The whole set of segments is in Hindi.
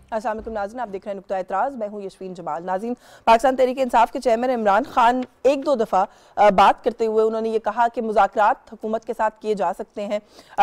अस्सलाम वालेकुम नाज़रीन, आप देख रहे हैं नुक्ता एतराज़। मैं हूं यशवीन जमाल। नाज़रीन, पाकिस्तान तहरीक इंसाफ के चेयरमैन इमरान खान एक दो दफ़ा बात करते हुए उन्होंने ये कहा कि मुज़ाकरात हुकूमत के साथ किए जा सकते हैं,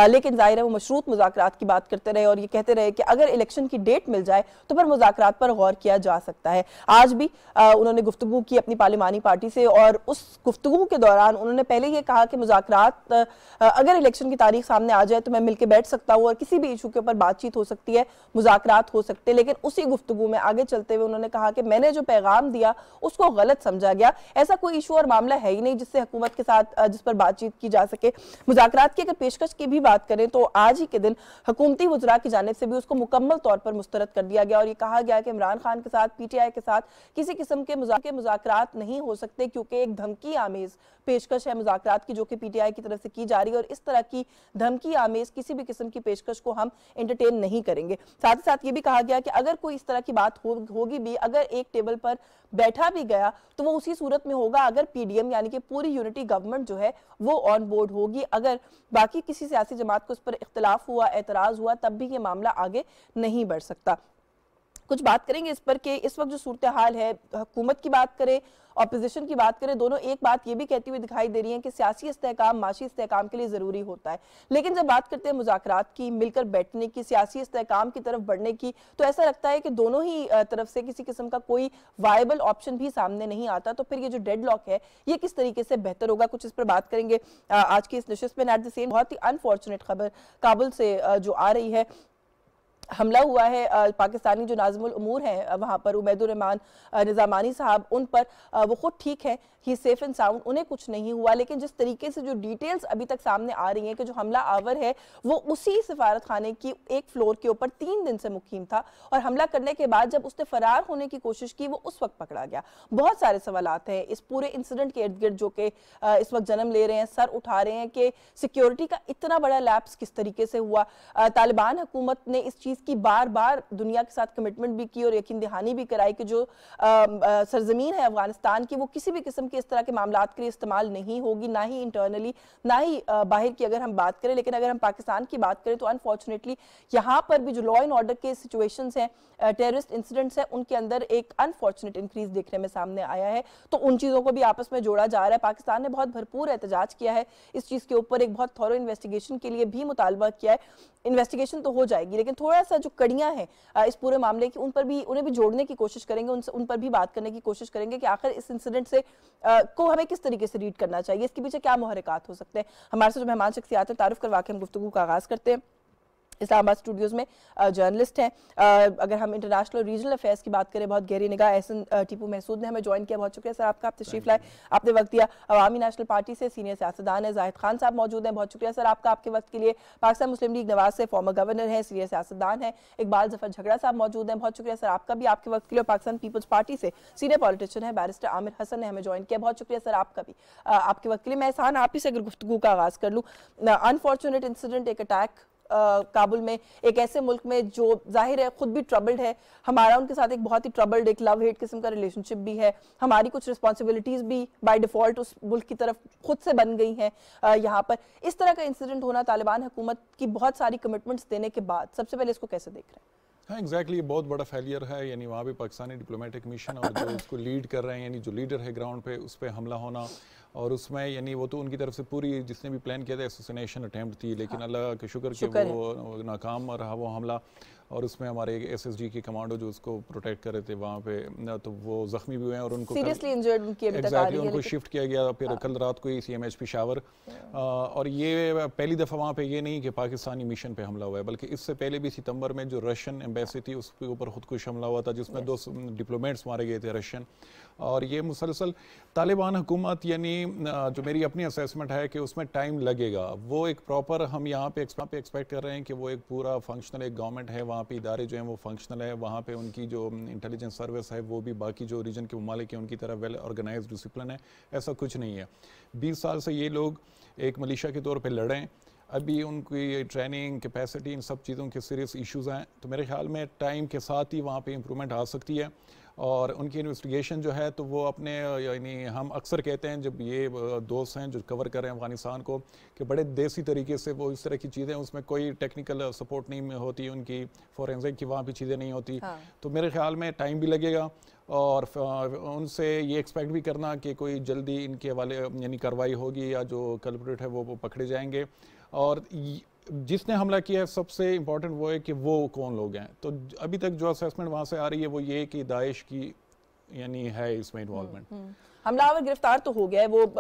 लेकिन ज़ाहिर है वो मशरूत मुज़ाकरात की बात करते रहे और ये कहते रहे कि अगर इलेक्शन की डेट मिल जाए तो फिर मुज़ाकरात पर गौर किया जा सकता है। आज भी उन्होंने गुफ्तगू की अपनी पार्लिमानी पार्टी से और उस गुफ्तगू के दौरान उन्होंने पहले ये कहा कि मुज़ाकरात अगर इलेक्शन की तारीख सामने आ जाए तो मैं मिलकर बैठ सकता हूँ और किसी भी इशू के ऊपर बातचीत हो सकती है, मुज़ाकरात हो सकते हैं। लेकिन उसी गुफ्तगू में आगे चलते हुए उन्होंने कहा कि मैंने जो पैगाम दिया उसको गलत समझा गया, ऐसा कोई इशू और मामला है ही नहीं जिससे हुकूमत के साथ जिस पर बातचीत की जा सके। मुज़ाकरात की अगर पेशकश की भी बात करें तो आज ही के दिन हुकूमती वज़रा की जानिब से भी उसको मुकम्मल तौर पर मुस्तरद कर दिया गया और ये कहा गया कि इमरान खान के साथ PTI के साथ किसी किस्म के मुज़ाकरात नहीं हो सकते, क्योंकि एक धमकी आमेज पेशकश है मुज़ाकरात की जो कि PTI की तरफ से की जा रही है और इस तरह की धमकी आमेज किसी भी किस्म की पेशकश को हम एंटरटेन नहीं करेंगे। साथ ही साथ ये भी कहा गया कि अगर कोई इस तरह की बात होगी भी, अगर एक टेबल पर बैठा भी गया तो वो उसी सूरत में होगा अगर PDM यानी कि पूरी यूनिटी गवर्नमेंट जो है वो ऑन बोर्ड होगी। अगर बाकी किसी सियासी जमात को इस पर इख्तलाफ हुआ, एतराज हुआ, तब भी ये मामला आगे नहीं बढ़ सकता। कुछ बात करेंगे इस पर कि इस वक्त जो सूरत हाल है, हुकूमत की बात करें, ऑपोजिशन की बात करें, दोनों एक बात ये भी कहती हुई दिखाई दे रही है कि सियासी इस्तेहकाम माशी इस्तेहकाम के लिए ज़रूरी होता है, लेकिन जब बात करते हैं मुज़ाकरात की, मिलकर बैठने की, सियासी इस्तेहकाम की तरफ बढ़ने की, तो ऐसा लगता है कि दोनों ही तरफ से किसी किस्म का कोई वायबल ऑप्शन भी सामने नहीं आता। तो फिर ये जो डेडलॉक है ये किस तरीके से बेहतर होगा, कुछ इस पर बात करेंगे आज की इस नशिस्त में। एट द सेम बहुत ही अनफॉर्चुनेट खबर काबुल से जो आ रही है, हमला हुआ है पाकिस्तानी जो नाज़िमुल उमूर हैं वहाँ पर उबैदुर रहमान निज़ामानी साहब, उन पर वो खुद ठीक है, ही सेफ एंड साउंड, उन्हें कुछ नहीं हुआ। लेकिन जिस तरीके से जो डिटेल्स अभी तक सामने आ रही हैं कि जो हमला आवर है वो उसी सफारत खाने की एक फ्लोर के ऊपर 3 दिन से मुकीम था और हमला करने के बाद जब उसने फरार होने की कोशिश की वो उस वक्त पकड़ा गया। बहुत सारे सवालात हैं इस पूरे इंसिडेंट के इर्द गिर्द जो कि इस वक्त जन्म ले रहे हैं, सर उठा रहे हैं कि सिक्योरिटी का इतना बड़ा लैप्स किस तरीके से हुआ। तालिबान हुकूमत ने इस चीज़ की बार बार दुनिया के साथ कमिटमेंट भी की और यकीन दहानी भी कराई कि जो सरजमीन है अफगानिस्तान की वो किसी भी किस्म के इस तरह के मामलात के लिए इस्तेमाल नहीं होगी, ना ही इंटरनली ना ही बाहर की अगर हम बात करें। लेकिन अगर हम पाकिस्तान की बात करें तो अनफॉर्चुनेटली यहाँ पर भी जो लॉ एंड ऑर्डर के सिचुएशंस हैं, टेररिस्ट इंसिडेंट्स हैं, उनके अंदर एक अनफॉर्चुनेट इंक्रीज देखने में सामने आया है। तो उन चीज़ों को भी आपस में जोड़ा जा रहा है। पाकिस्तान ने बहुत भरपूर एहतजाज किया है इस चीज़ के ऊपर, एक बहुत थॉरो इन्वेस्टिगेशन के लिए भी मुतालबा किया है। इन्वेस्टिगेशन तो हो जाएगी लेकिन थोड़ा सा जो कड़ियां हैं इस पूरे मामले की, उन पर भी उन्हें भी जोड़ने की कोशिश करेंगे, उन पर भी बात करने की कोशिश करेंगे कि आखिर इस इंसिडेंट से को हमें किस तरीके से रीड करना चाहिए, इसके पीछे क्या मुहर्रिकात हो सकते हैं। हमारे साथ जो मेहमान शख्सियात है तारुफ करवा के हम गुफ्तगू का आगाज़ करते हैं। इस्लामाबाद स्टूडियोज़ में जर्नलिस्ट हैं, अगर हम इंटरनेशनल और रीजनल अफेयर्स की बात करें बहुत गहरी निगाह एहसन टीपू महसूद ने हमें ज्वाइन किया, बहुत शुक्रिया सर आपका, आप तशरीफ लाए, आपने वक्त दिया। अवामी नेशनल पार्टी से सीनियर सियासतदान है जाहिद खान साहब मौजूद हैं, बहुत शुक्रिया सर आपका, आपके वक्त के लिए। पाकिस्तान मुस्लिम लीग नवाज से फॉर्मर गवर्नर है, सीनियर सियासतदान है इकबाल जफर झगड़ा साहब मौजूद हैं, बहुत शुक्रिया सर आपका भी, आपके वक्त के लिए। पाकिस्तान पीपल्स पार्टी से सीनियर पॉलिटिशियन है बैरिस्टर आमिर हसन ने हमें ज्वाइन किया, बहुत शुक्रिया सर आपका भी, आपके वक्त के लिए। मैं एहसान आप ही से अगर गुफ्तगू का आगाज़ कर लूँ, अनफॉर्चुनेट इंसिडेंट, एक अटैक काबुल में, एक ऐसे मुल्क में जो जाहिर है खुद भी ट्रबल्ड है, हमारा उनके साथ एक बहुत ही ट्रबल्ड एक लव हेट किस्म का रिलेशनशिप भी है, हमारी कुछ रिस्पॉन्सिबिलिटीज़ भी बाय डिफ़ॉल्ट उस मुल्क की तरफ खुद से बन गई हैं। यहाँ पर इस तरह का इंसिडेंट होना तालिबान हुकूमत की बहुत सारी कमिटमेंट्स देने के बाद, सबसे पहले इसको कैसे देख रहे हैं? हाँ एग्जैक्टली, ये बहुत बड़ा फेलियर है, यानी वहाँ पे पाकिस्तानी डिप्लोमेटिक मिशन और जो उसको लीड कर रहे हैं, यानी जो लीडर है ग्राउंड पे, उस पर हमला होना और उसमें यानी वो तो उनकी तरफ से पूरी जिसने भी प्लान किया था एसोसिनेशन अटैम्प्ट थी, लेकिन अल्लाह के शुक्र कि वो नाकाम रहा वो हमला। और उसमें हमारे SSG के कमांडो जो उसको प्रोटेक्ट कर रहे थे वहाँ पे, तो वो ज़ख्मी भी हुए हैं और उनको सीरियसली इंजर्ड उनकी अभी तक आ रही है, उनको शिफ्ट किया गया फिर कल रात को ही CMH पेशावर। और ये पहली दफ़ा वहाँ पे ये नहीं कि पाकिस्तानी मिशन पे हमला हुआ है, बल्कि इससे पहले भी सितंबर में जो रशियन एम्बेसी थी उसके ऊपर खुदकुश हमला हुआ था जिसमें 2 डिप्लोमेट्स मारे गए थे रशियन। और ये मुसलसल तालिबान हुकूमत, यानी जो मेरी अपनी असेसमेंट है कि उसमें टाइम लगेगा, वो एक प्रॉपर हम यहाँ पे एक्सपेक्ट कर रहे हैं कि वो एक पूरा फंक्शनल एक गवर्नमेंट है, वहाँ पे इदारे जो हैं वो फंक्शनल है, वहाँ पे उनकी जो इंटेलिजेंस सर्विस है वो भी बाकी जो रीजन के ममालिक हैं उनकी तरह वेल ऑर्गेनाइज्ड डिसिप्लिन है। ऐसा कुछ नहीं है। 20 साल से ये लोग एक मलिशिया के तौर पर लड़ें, अभी उनकी ट्रेनिंग कैपेसिटी इन सब चीज़ों के सीरियस इश्यूज़ हैं, तो मेरे ख्याल में टाइम के साथ ही वहाँ पे इम्प्रूवमेंट आ सकती है। और उनकी इन्वेस्टिगेशन जो है तो वो अपने यानी हम अक्सर कहते हैं जब ये दोस्त हैं जो कवर कर रहे हैं अफ़गानिस्तान को कि बड़े देसी तरीके से वो इस तरह की चीज़ें, उसमें कोई टेक्निकल सपोर्ट नहीं होती, उनकी फोरेंसिक की वहाँ भी चीज़ें नहीं होती। तो मेरे ख्याल में टाइम भी लगेगा और उनसे ये एक्सपेक्ट भी करना कि कोई जल्दी इनके हवाले यानी कार्रवाई होगी या जो कल्प्रिट है वो पकड़े जाएंगे। और जिसने हमला किया है सबसे इम्पोर्टेंट वो है कि वो कौन लोग हैं। तो अभी तक जो असेसमेंट वहाँ से आ रही है वो ये कि दाइश की यानी है इसमें इन्वॉल्वमेंट। हमलावर गिरफ्तार तो हो गया है, वो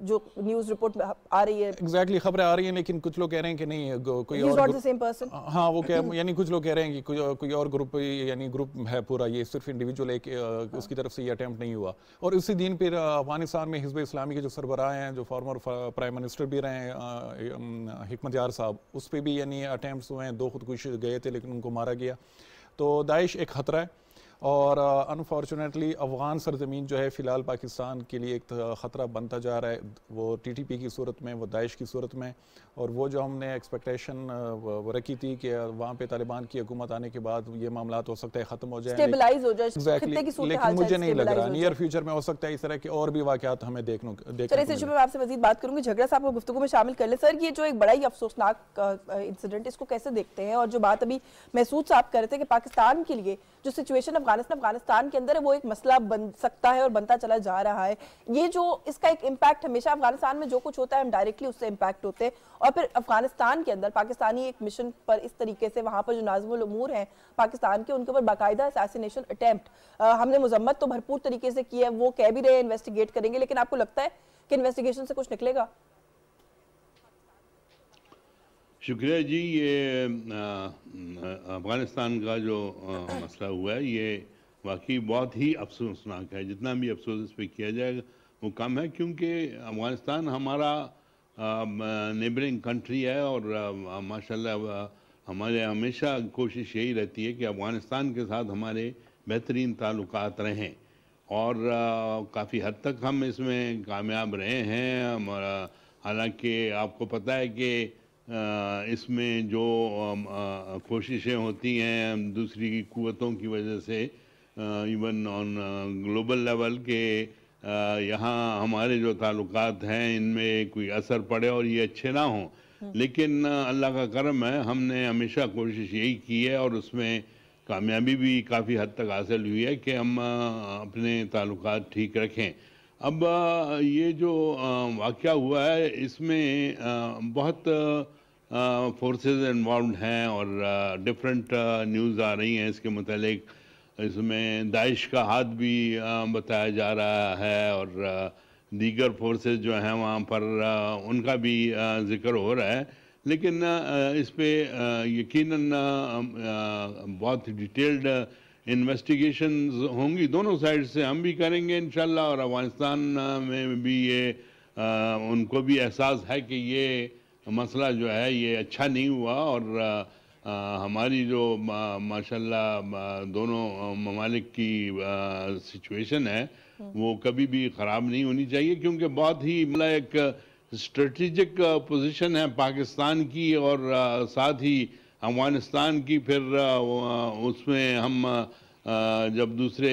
जो न्यूज़ रिपोर्ट आ रही है एग्जैक्टली खबरें आ रही हैं, लेकिन कुछ लोग कह रहे हैं कि नहीं कोई और हाँ वो कह यानी कुछ लोग कह रहे हैं कि कोई और ग्रुप यानी ग्रुप है पूरा, ये सिर्फ इंडिविजुअल एक उसकी तरफ से ये अटैम्प्ट नहीं हुआ। और उसी दिन फिर अफगानिस्तान में हिज़्ब इस्लामी के जो सरबराह हैं, जो फॉर्मर प्राइम मिनिस्टर भी रहे हैं हिकमत यार साहब, उस पर भी यानी अटैम्प्ट्स हुए हैं, 2 खुदकुशी गए थे लेकिन उनको मारा गया। तो दाइश एक ख़तरा है और अनफॉर्चुनेटली अफ़गान सरजमीन जो है फ़िलहाल पाकिस्तान के लिए एक ख़तरा बनता जा रहा है, वो टीटीपी की सूरत में, वो दाइश की सूरत में। और वो जो हमने एक्सपेक्टेशन रखी थी कि वहाँ पे तालिबान की हुकूमत आने के बाद ये मामला हो सकता है ख़त्म हो जाए, स्टेबलाइज हो जाए, लेकिन मुझे नहीं लग रहा नियर फ्यूचर में हो सकता है इस तरह के और भी वाक़यात हमें देखने इस इशू में मैं आपसे मज़ीद बात करूँगी। झगड़ा साहब को गुफ्तगू में शामिल कर ले। सर ये जो एक बड़ा ही अफसोसनाक इंसिडेंट, इसको कैसे देखते हैं? और जो बात अभी महसूस साहब कर रहे थे कि पाकिस्तान के लिए जो सिचुएशन अफगानिस्तान के अंदर है वो एक मसला बन सकता है और बनता चला जा रहा है, ये जो इसका एक इम्पैक्ट हमेशा अफगानिस्तान में जो कुछ होता है हम डायरेक्टली उससे इम्पैक्ट होते हैं, और फिर अफगानिस्तान के अंदर पाकिस्तानी एक मिशन पर इस तरीके से वहां पर जो नाज़िमुल उमूर हैं पाकिस्तान के, उनके ऊपर बाकायदा असैसिनेशन अटेम्प्ट, हमने मजम्मत तो भरपूर तरीके से की है, वो कह भी रहे इन्वेस्टिगेट करेंगे, लेकिन आपको लगता है कि इन्वेस्टिगेशन से कुछ निकलेगा? शुक्रिया जी। ये अफ़गानिस्तान का जो मसला हुआ है ये वाकई बहुत ही अफसोसनाक है। जितना भी अफसोस इस पर किया जाएगा वो कम है, क्योंकि अफ़गानिस्तान हमारा नेबरिंग कंट्री है और माशाल्लाह हमारे हमेशा कोशिश यही रहती है कि अफ़गानिस्तान के साथ हमारे बेहतरीन ताल्लुकात रहें और काफ़ी हद तक हम इसमें कामयाब रहे हैं। हालांकि आपको पता है कि इसमें जो कोशिशें होती हैं दूसरी की कुव्वतों की वजह से, इवन ऑन ग्लोबल लेवल के यहाँ हमारे जो ताल्लुकात हैं इनमें कोई असर पड़े और ये अच्छे ना हों, लेकिन अल्लाह का करम है, हमने हमेशा कोशिश यही की है और उसमें कामयाबी भी काफ़ी हद तक हासिल हुई है कि हम अपने ताल्लुकात ठीक रखें। अब ये जो वाक़या हुआ है इसमें बहुत फोर्सेस इन्वॉल्व हैं और डिफरेंट न्यूज़ आ रही हैं इसके मुतालिक। इसमें दाइश का हाथ भी बताया जा रहा है और दीगर फोर्सेस जो हैं वहाँ पर उनका भी ज़िक्र हो रहा है, लेकिन इस पे यकीनन बहुत डिटेल्ड इन्वेस्टिगेशंस होंगी दोनों साइड से, हम भी करेंगे इंशाल्लाह और अफ़गानिस्तान में भी ये उनको भी एहसास है कि ये मसला जो है ये अच्छा नहीं हुआ और हमारी जो माशाल्लाह दोनों ममालिक की सिचुएशन है वो कभी भी ख़राब नहीं होनी चाहिए, क्योंकि बहुत ही मतलब एक स्ट्रेटेजिक पोजीशन है पाकिस्तान की और साथ ही अफ़गानिस्तान की। फिर उसमें हम जब दूसरे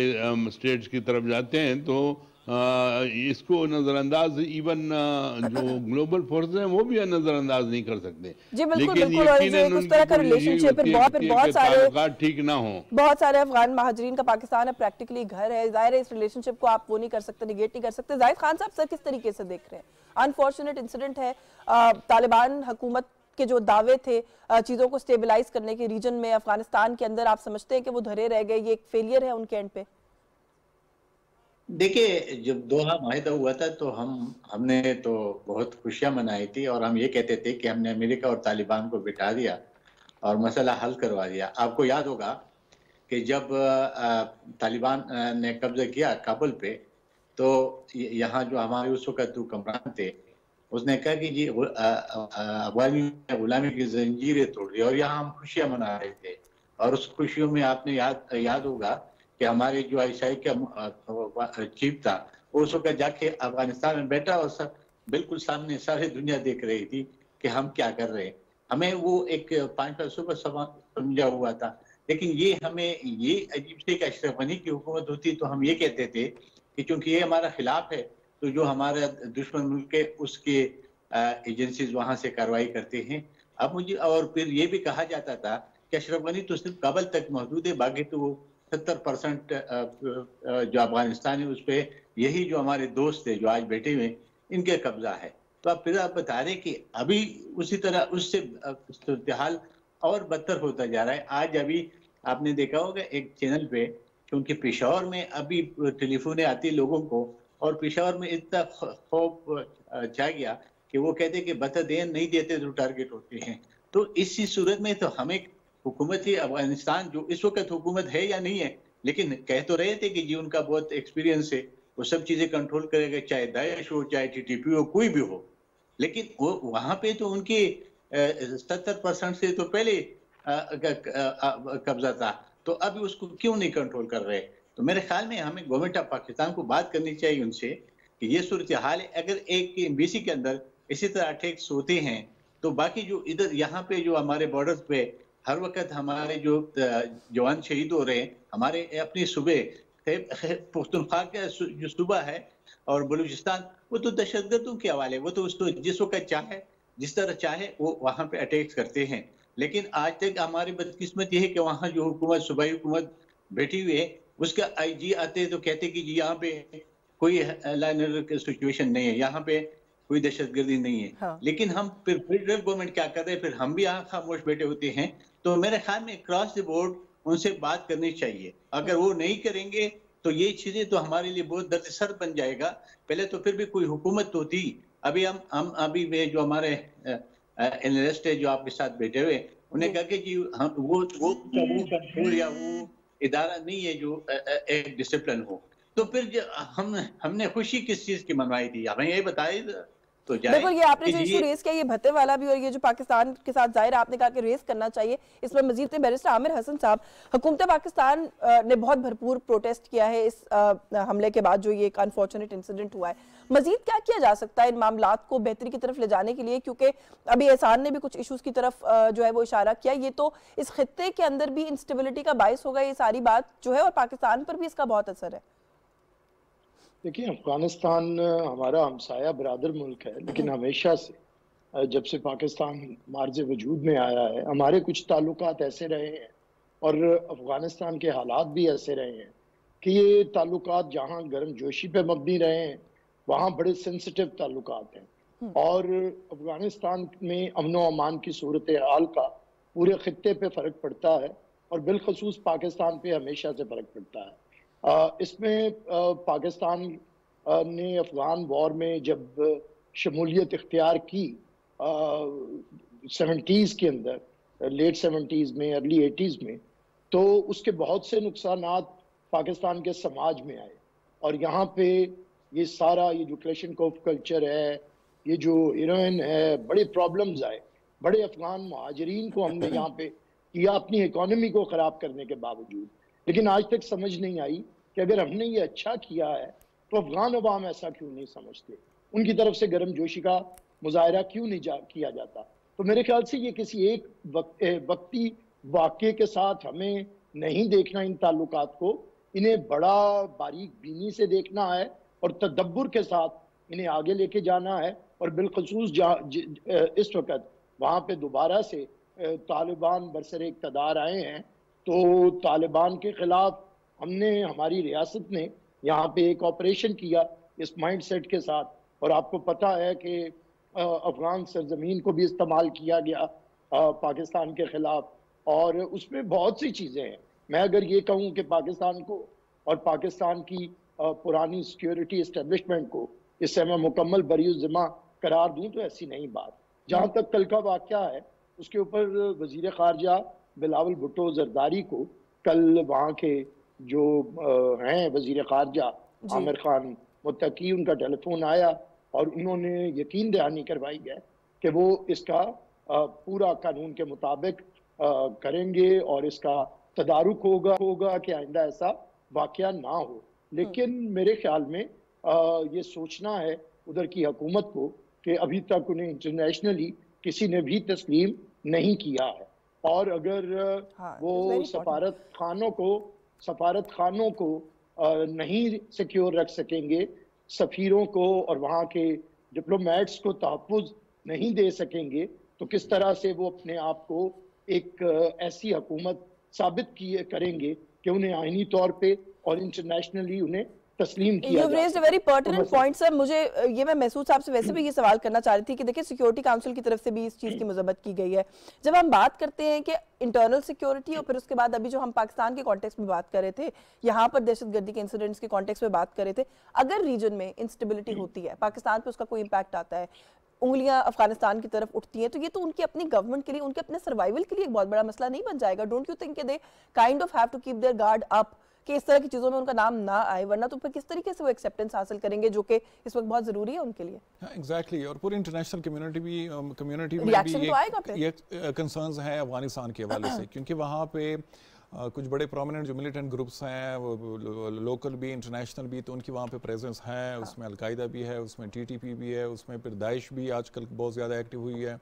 स्टेट्स की तरफ जाते हैं तो इसको नज़रअंदाज इवन जो ग्लोबल फोर्सेस हैं वो भी नज़रअंदाज नहीं कर सकते। जी बिल्कुल बिल्कुल, और जो उस तरह का रिलेशनशिप बहुत ठीक ना हो। बहुत सारे अफगान महाजरीन का पाकिस्तान है प्रैक्टिकली घर है, जाहिर है इस रिलेशनशिप को आप वो नहीं कर सकते, निगेट नहीं कर सकते। जाहिद खान साहब सर किस तरीके से देख रहे हैं? अनफॉर्चुनेट इंसिडेंट है, तालिबान हुकूमत के जो दावे थे चीज़ों को स्टेबलाइज करने के रीजन में अफगानिस्तान के अंदर, आप समझते हैं कि वो धरे रह गए, ये एक फेलियर है उनके एंड पे? देखिए, जब दोहा माहिदा हुआ था तो हमने तो बहुत खुशियां मनाई थी और हम ये कहते थे कि हमने अमेरिका और तालिबान को बिठा दिया और मसला हल करवा दिया। आपको याद होगा कि जब तालिबान ने कब्जा किया काबुल पे, तो यहाँ जो हमारे उस वक्त हुक्मरान थे उसने कहा कि जी अफगानी गुलामी की जंजीरें तोड़ दी, और यहाँ हम खुशियां मना रहे थे। और उस खुशियों में आपने याद होगा कि हमारे जो आईएसआई का चीफ था उस वक्त जाके अफगानिस्तान में बैठा और सब बिल्कुल सामने सारी दुनिया देख रही थी कि हम क्या कर रहे हैं। हमें वो एक 5 सुबह समझा हुआ था लेकिन ये हमें ये अजीब से कि अशरफ गनी की हुकूमत होती तो हम ये कहते थे कि चूंकि ये हमारा खिलाफ है तो जो हमारा दुश्मन मुल्क है उसके एजेंसीज वहां से कार्रवाई करते हैं। अब मुझे और फिर ये भी कहा जाता था कि अशरफ गनी तो सिर्फ काबल तक महदूद है, बाकी तो वो 70% जो अफगानिस्तान है उस पर यही जो हमारे दोस्त है जो आज बैठे हुए इनके कब्जा है। तो अब फिर आप बता रहे कि अभी उसी तरह उससे सूरत-ए-हाल और बदतर होता जा रहा है। आज अभी आपने देखा होगा एक चैनल पे, क्योंकि पेशावर में अभी टेलीफोनें आती लोगों को और पेशावर में इतना खौफ छा गया कि वो कहते कि बतदेन नहीं देते तो टारगेट होते हैं। तो इसी सूरत में तो हमें हुकूमत ही अफगानिस्तान जो इस वक्त हुकूमत है या नहीं है, लेकिन कह तो रहे थे कि जी उनका बहुत एक्सपीरियंस है, वो सब चीजें कंट्रोल करेगा, चाहे दाइश हो चाहे टीटीपी हो कोई भी हो। लेकिन वो वहां पे तो उनके 70% से तो पहले कब्जा था, तो अभी उसको क्यों नहीं कंट्रोल कर रहे? तो मेरे ख्याल में हमें गवर्नमेंट ऑफ पाकिस्तान को बात करनी चाहिए उनसे कि ये सूरत हाल है। अगर एक एम्बेसी के अंदर इसी तरह अटैक्स होते हैं तो बाकी जो इधर यहाँ पे जो हमारे बॉर्डर्स पे हर वक्त हमारे जो जवान शहीद हो रहे हैं, हमारे अपनी सूबे पुख्तनख्वा का जो सूबा है और बलूचिस्तान, वो तो दहशतगर्दों के हवाले, वो तो उसको जिस वक्त चाहे जिस तरह चाहे वो वहाँ पे अटैक्स करते हैं। लेकिन आज तक हमारी बदकिस्मत ये है कि वहाँ जो हुकूमत सूबाई हुकूमत बैठी हुई है उसका आईजी आते तो कहते कि जी यहाँ पे कोई लाइन सिचुएशन नहीं है, यहाँ पे कोई दहशतगर्दी नहीं है। हाँ। लेकिन हम फिर फेडरल गवर्नमेंट क्या कर रहे हैं, फिर हम भी यहाँ खामोश बैठे होते हैं। तो मेरे ख्याल में क्रॉस द बोर्ड उनसे बात करनी चाहिए। अगर वो नहीं करेंगे तो ये चीजें तो हमारे लिए बहुत दर्दसर बन जाएगा। पहले तो फिर भी कोई हुकूमत तो थी, अभी हम अभी वे जो हमारे एनालिस्ट है जो आपके साथ बैठे हुए, उन्हें कहा कि जी हम वो कंट्रोल या वो इदारा नहीं है जो एक डिसिप्लिन हो। तो फिर हमने खुशी किस चीज की मनवाई थी, हमें ये बताए तो जाए। बिल्कुल, ये आपने जो इशू रेस किया ये भत्ते वाला भी और ये जो पाकिस्तान के साथ जाहिर आपने कहा कि रेस करना चाहिए, इस पर मजीद थे बैरिस्टर आमिर हसन साहब। हुकूमत पाकिस्तान ने बहुत भरपूर प्रोटेस्ट किया है इस हमले के बाद जो ये एक अनफॉर्चुनेट इंसिडेंट हुआ है। मजीद क्या किया जा सकता है इन मामलात को बेहतरी की तरफ ले जाने के लिए, क्योंकि अभी एहसान ने भी कुछ इशूज की तरफ जो है वो इशारा किया, ये तो इस खित्ते के अंदर भी इंस्टेबिलिटी का बायस होगा ये सारी बात जो है, और पाकिस्तान पर भी इसका बहुत असर है। देखिए, अफगानिस्तान हमारा हमसाया बरादर मुल्क है, लेकिन हमेशा से जब से पाकिस्तान मार्ज़ वजूद में आया है हमारे कुछ ताल्लुकात ऐसे रहे हैं और अफगानिस्तान के हालात भी ऐसे रहे हैं कि ये ताल्लुकात जहाँ गर्मजोशी पे मबनी रहे हैं वहाँ बड़े सेंसिटिव ताल्लुकात हैं। और अफगानिस्तान में अमन व अमान की सूरत हाल का पूरे खित्ते पे फ़र्क पड़ता है और बिलखसूस पाकिस्तान पे हमेशा से फ़र्क पड़ता है। इसमें पाकिस्तान ने अफगान वॉर में जब शमूलियत इख्तियार की 70s के अंदर, लेट 70s में, अर्ली 80s में, तो उसके बहुत से नुकसानात पाकिस्तान के समाज में आए। और यहाँ पे ये सारा ये जो क्लैशनकोफ कल्चर है, ये जो हीरोइन है, बड़े प्रॉब्लम्स आए। बड़े अफगान मुहाजिरीन को हमने यहाँ पे किया अपनी इकोनॉमी को ख़राब करने के बावजूद। लेकिन आज तक समझ नहीं आई कि अगर हमने ये अच्छा किया है तो अफगान अवाम ऐसा क्यों नहीं समझते, उनकी तरफ से गर्मजोशी का मुजाहरा क्यों नहीं किया जाता। तो मेरे ख्याल से ये किसी एक वक्ती वाक़े के साथ हमें नहीं देखना, इन ताल्लुकात को इन्हें बड़ा बारीक बीनी से देखना है और तदब्बुर के साथ इन्हें आगे लेके जाना है। और बिलखसूस इस वक्त वहाँ पे दोबारा से तालिबान बरसरे इक़्तिदार आए हैं, तो तालिबान के ख़िलाफ़ हमने, हमारी रियासत ने यहाँ पे एक ऑपरेशन किया इस माइंड सेट के साथ। और आपको पता है कि अफ़गान सरजमीन को भी इस्तेमाल किया गया पाकिस्तान के ख़िलाफ़, और उसमें बहुत सी चीज़ें हैं। मैं अगर ये कहूँ कि पाकिस्तान को और पाकिस्तान की पुरानी सिक्योरिटी इस्टेब्लिशमेंट को इससे मैं मुकम्मल बरी-उज़्ज़िम्मा करार दूँ तो ऐसी नहीं बात। जहाँ तक कल का वाक़या है उसके ऊपर वज़ीर ख़ारजा बिलावल भुट्टो ज़रदारी को कल वहाँ के जो हैं वज़ीर ख़ारजा आमिर खान मुत्तकी, उनका टेलीफोन आया और उन्होंने यकीन दहानी करवाई है कि वो इसका पूरा कानून के मुताबिक करेंगे और इसका तदारुक होगा कि आइंदा ऐसा वाक़या ना हो। लेकिन मेरे ख्याल में ये सोचना है उधर की हुकूमत को कि अभी तक उन्हें इंटरनेशनली किसी ने भी तस्लीम नहीं किया है। और अगर वो सफारत खानों को नहीं सिक्योर रख सकेंगे, सफीरों को और वहाँ के डिप्लोमेट्स को तहफ़्फ़ुज़ नहीं दे सकेंगे, तो किस तरह से वो अपने आप को एक ऐसी हुकूमत साबित करेंगे कि उन्हें आईनी तौर पे और इंटरनेशनली उन्हें तस्लीम किया You've raised a very pertinent point, sir. मुझे ये मैं महसूस साहब से वैसे भी ये सवाल करना चाह रही थी कि देखिए सिक्योरिटी काउंसिल की तरफ से भी इस चीज़ की मजम्मत की गई है। जब हम बात करते हैं कि इंटरनल सिक्योरिटी और फिर उसके बाद अभी जो हम पाकिस्तान के कॉन्टेक्स्ट में बात कर रहे थे, यहाँ पर दहशतगर्दी के इंसिडेंट्स के कॉन्टेक्स्ट में बात कर रहे थे, अगर रीजन में इंस्टेबिलिटी होती है, पाकिस्तान पर उसका कोई इम्पैक्ट आता है, उंगलियां अफगानिस्तान की तरफ उठती हैं, तो ये तो उनकी अपनी गवर्नमेंट के लिए, उनके अपने सर्वाइवल के लिए एक बहुत बड़ा मसला नहीं बन जाएगा? Don't you think they kind of have to keep their guard up कि इस तरह की चीजों में उनका नाम ना आए, वरना तो फिर किस तरीके से वो एक्सेप्टेंस हासिल करेंगे जो कि इस वक्त बहुत जरूरी है उनके लिए? एग्जैक्टली और पूरी इंटरनेशनल कम्युनिटी में भी ये कंसर्न्स हैं अफगानिस्तान के हवाले से, क्योंकि वहाँ पे कुछ बड़े प्रोमिनेंट जो मिलिटेंट ग्रुप्स हैं, वो लोकल भी इंटरनेशनल भी, तो उनकी वहाँ पे प्रेजेंस है। उसमें अलकायदा भी है, उसमें टीटीपी भी है, उसमें फिर दाइश भी आजकल बहुत ज़्यादा एक्टिव हुई है,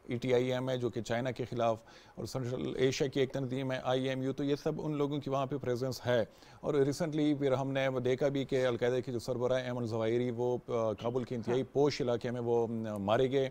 ETIM है जो कि चाइना के ख़िलाफ़, और सेंट्रल एशिया की एक तंजीम है IMU, तो ये सब उन लोगों की वहाँ पे प्रेजेंस है। और रिसेंटली फिर हमने वो देखा भी कि अलकायदा के जो सरबराह अहमद ज़वाहिरी वो काबुल के इंतहाई पोश इलाके में वो मारे गए।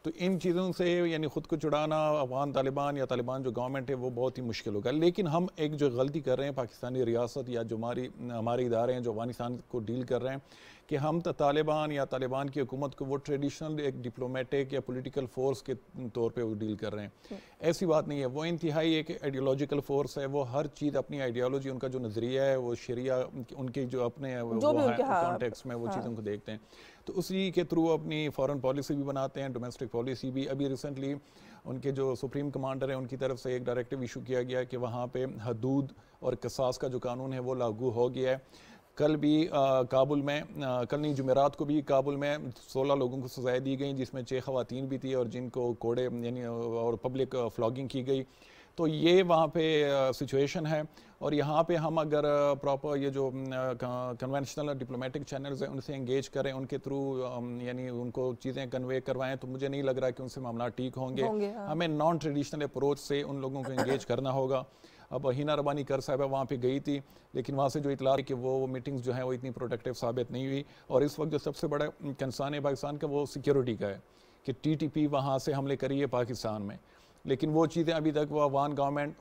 तो इन चीज़ों से यानी ख़ुद को छुड़ाना अफगान तालिबान या तालिबान जो गवर्नमेंट है वो बहुत ही मुश्किल होगा। लेकिन हम एक जो गलती कर रहे हैं पाकिस्तानी रियासत या जो हमारे इदारे हैं जो अफगानिस्तान को डील कर रहे हैं, कि हम तालिबान या तालिबान की हुकूमत को वो ट्रेडिशनल एक डिप्लोमेटिक या पॉलिटिकल फोर्स के तौर पे वो डील कर रहे हैं। ऐसी बात नहीं है, वो इंतहाई एक आइडियोलॉजिकल फोर्स है। वो हर चीज़ अपनी आइडियोलॉजी, उनका जो नज़रिया है वो शरिया उनके जो अपने कॉन्टेक्स्ट में वो चीज़ों को देखते हैं, तो उसी के थ्रू अपनी फॉरेन पॉलिसी भी बनाते हैं, डोमेस्टिक पॉलिसी भी। अभी रिसेंटली उनके जो सुप्रीम कमांडर हैं उनकी तरफ से एक डायरेक्टिव इशू किया गया कि वहाँ पे हदूद और कसास का जो कानून है वो लागू हो गया है। कल भी काबुल में कल नहीं जुमेरात को भी काबुल में 16 लोगों को सजाएं दी गई, जिसमें 6 ख़वातीन भी थी और जिनको कोड़े यानी और पब्लिक फ्लॉगिंग की गई। तो ये वहाँ पे सिचुएशन है। और यहाँ पे हम अगर प्रॉपर ये जो कन्वेंशनल डिप्लोमेटिक चैनल्स हैं उनसे एंगेज करें, उनके थ्रू यानी उनको चीज़ें कन्वे करवाएं, तो मुझे नहीं लग रहा कि उनसे मामला ठीक होंगे। हमें नॉन ट्रेडिशनल अप्रोच से उन लोगों को एंगेज करना होगा। अब हिना रबानी कर साहिबा वहाँ पे गई थी, लेकिन वहाँ से जो इतला कि वो मीटिंग्स जो हैं वो इतनी प्रोडक्टिव साबित नहीं हुई। और इस वक्त जो सबसे बड़ा कंसर्न है पाकिस्तान का वो सिक्योरिटी का है कि TTP वहाँ से हमले करी है पाकिस्तान में, लेकिन वो चीज़ें अभी तक वो अफगान गवर्नमेंट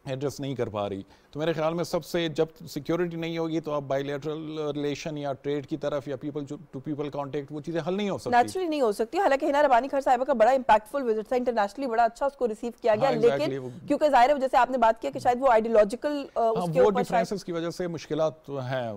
एड्रेस नहीं कर पा रही। तो मेरे ख्याल में सबसे जब सिक्योरिटी नहीं होगी तो आप बायलैटरल रिलेशन या ट्रेड की तरफ या पीपल टू पीपल कांटेक्ट वो चीज़ें हल नहीं हो सकती, नेचुरली नहीं हो सकती। हालांकि हिना रबानी खैर साहिबा का बड़ा इंपैक्टफुल विजिट था, इंटरनेशनली बड़ा अच्छा उसको रिसीव किया गया। लेकिन क्योंकि जाहिर है जैसे आपने बात किया कि शायद वो आइडियोलॉजिकल वो डिफरेंसेस की वजह से मुश्किलात हैं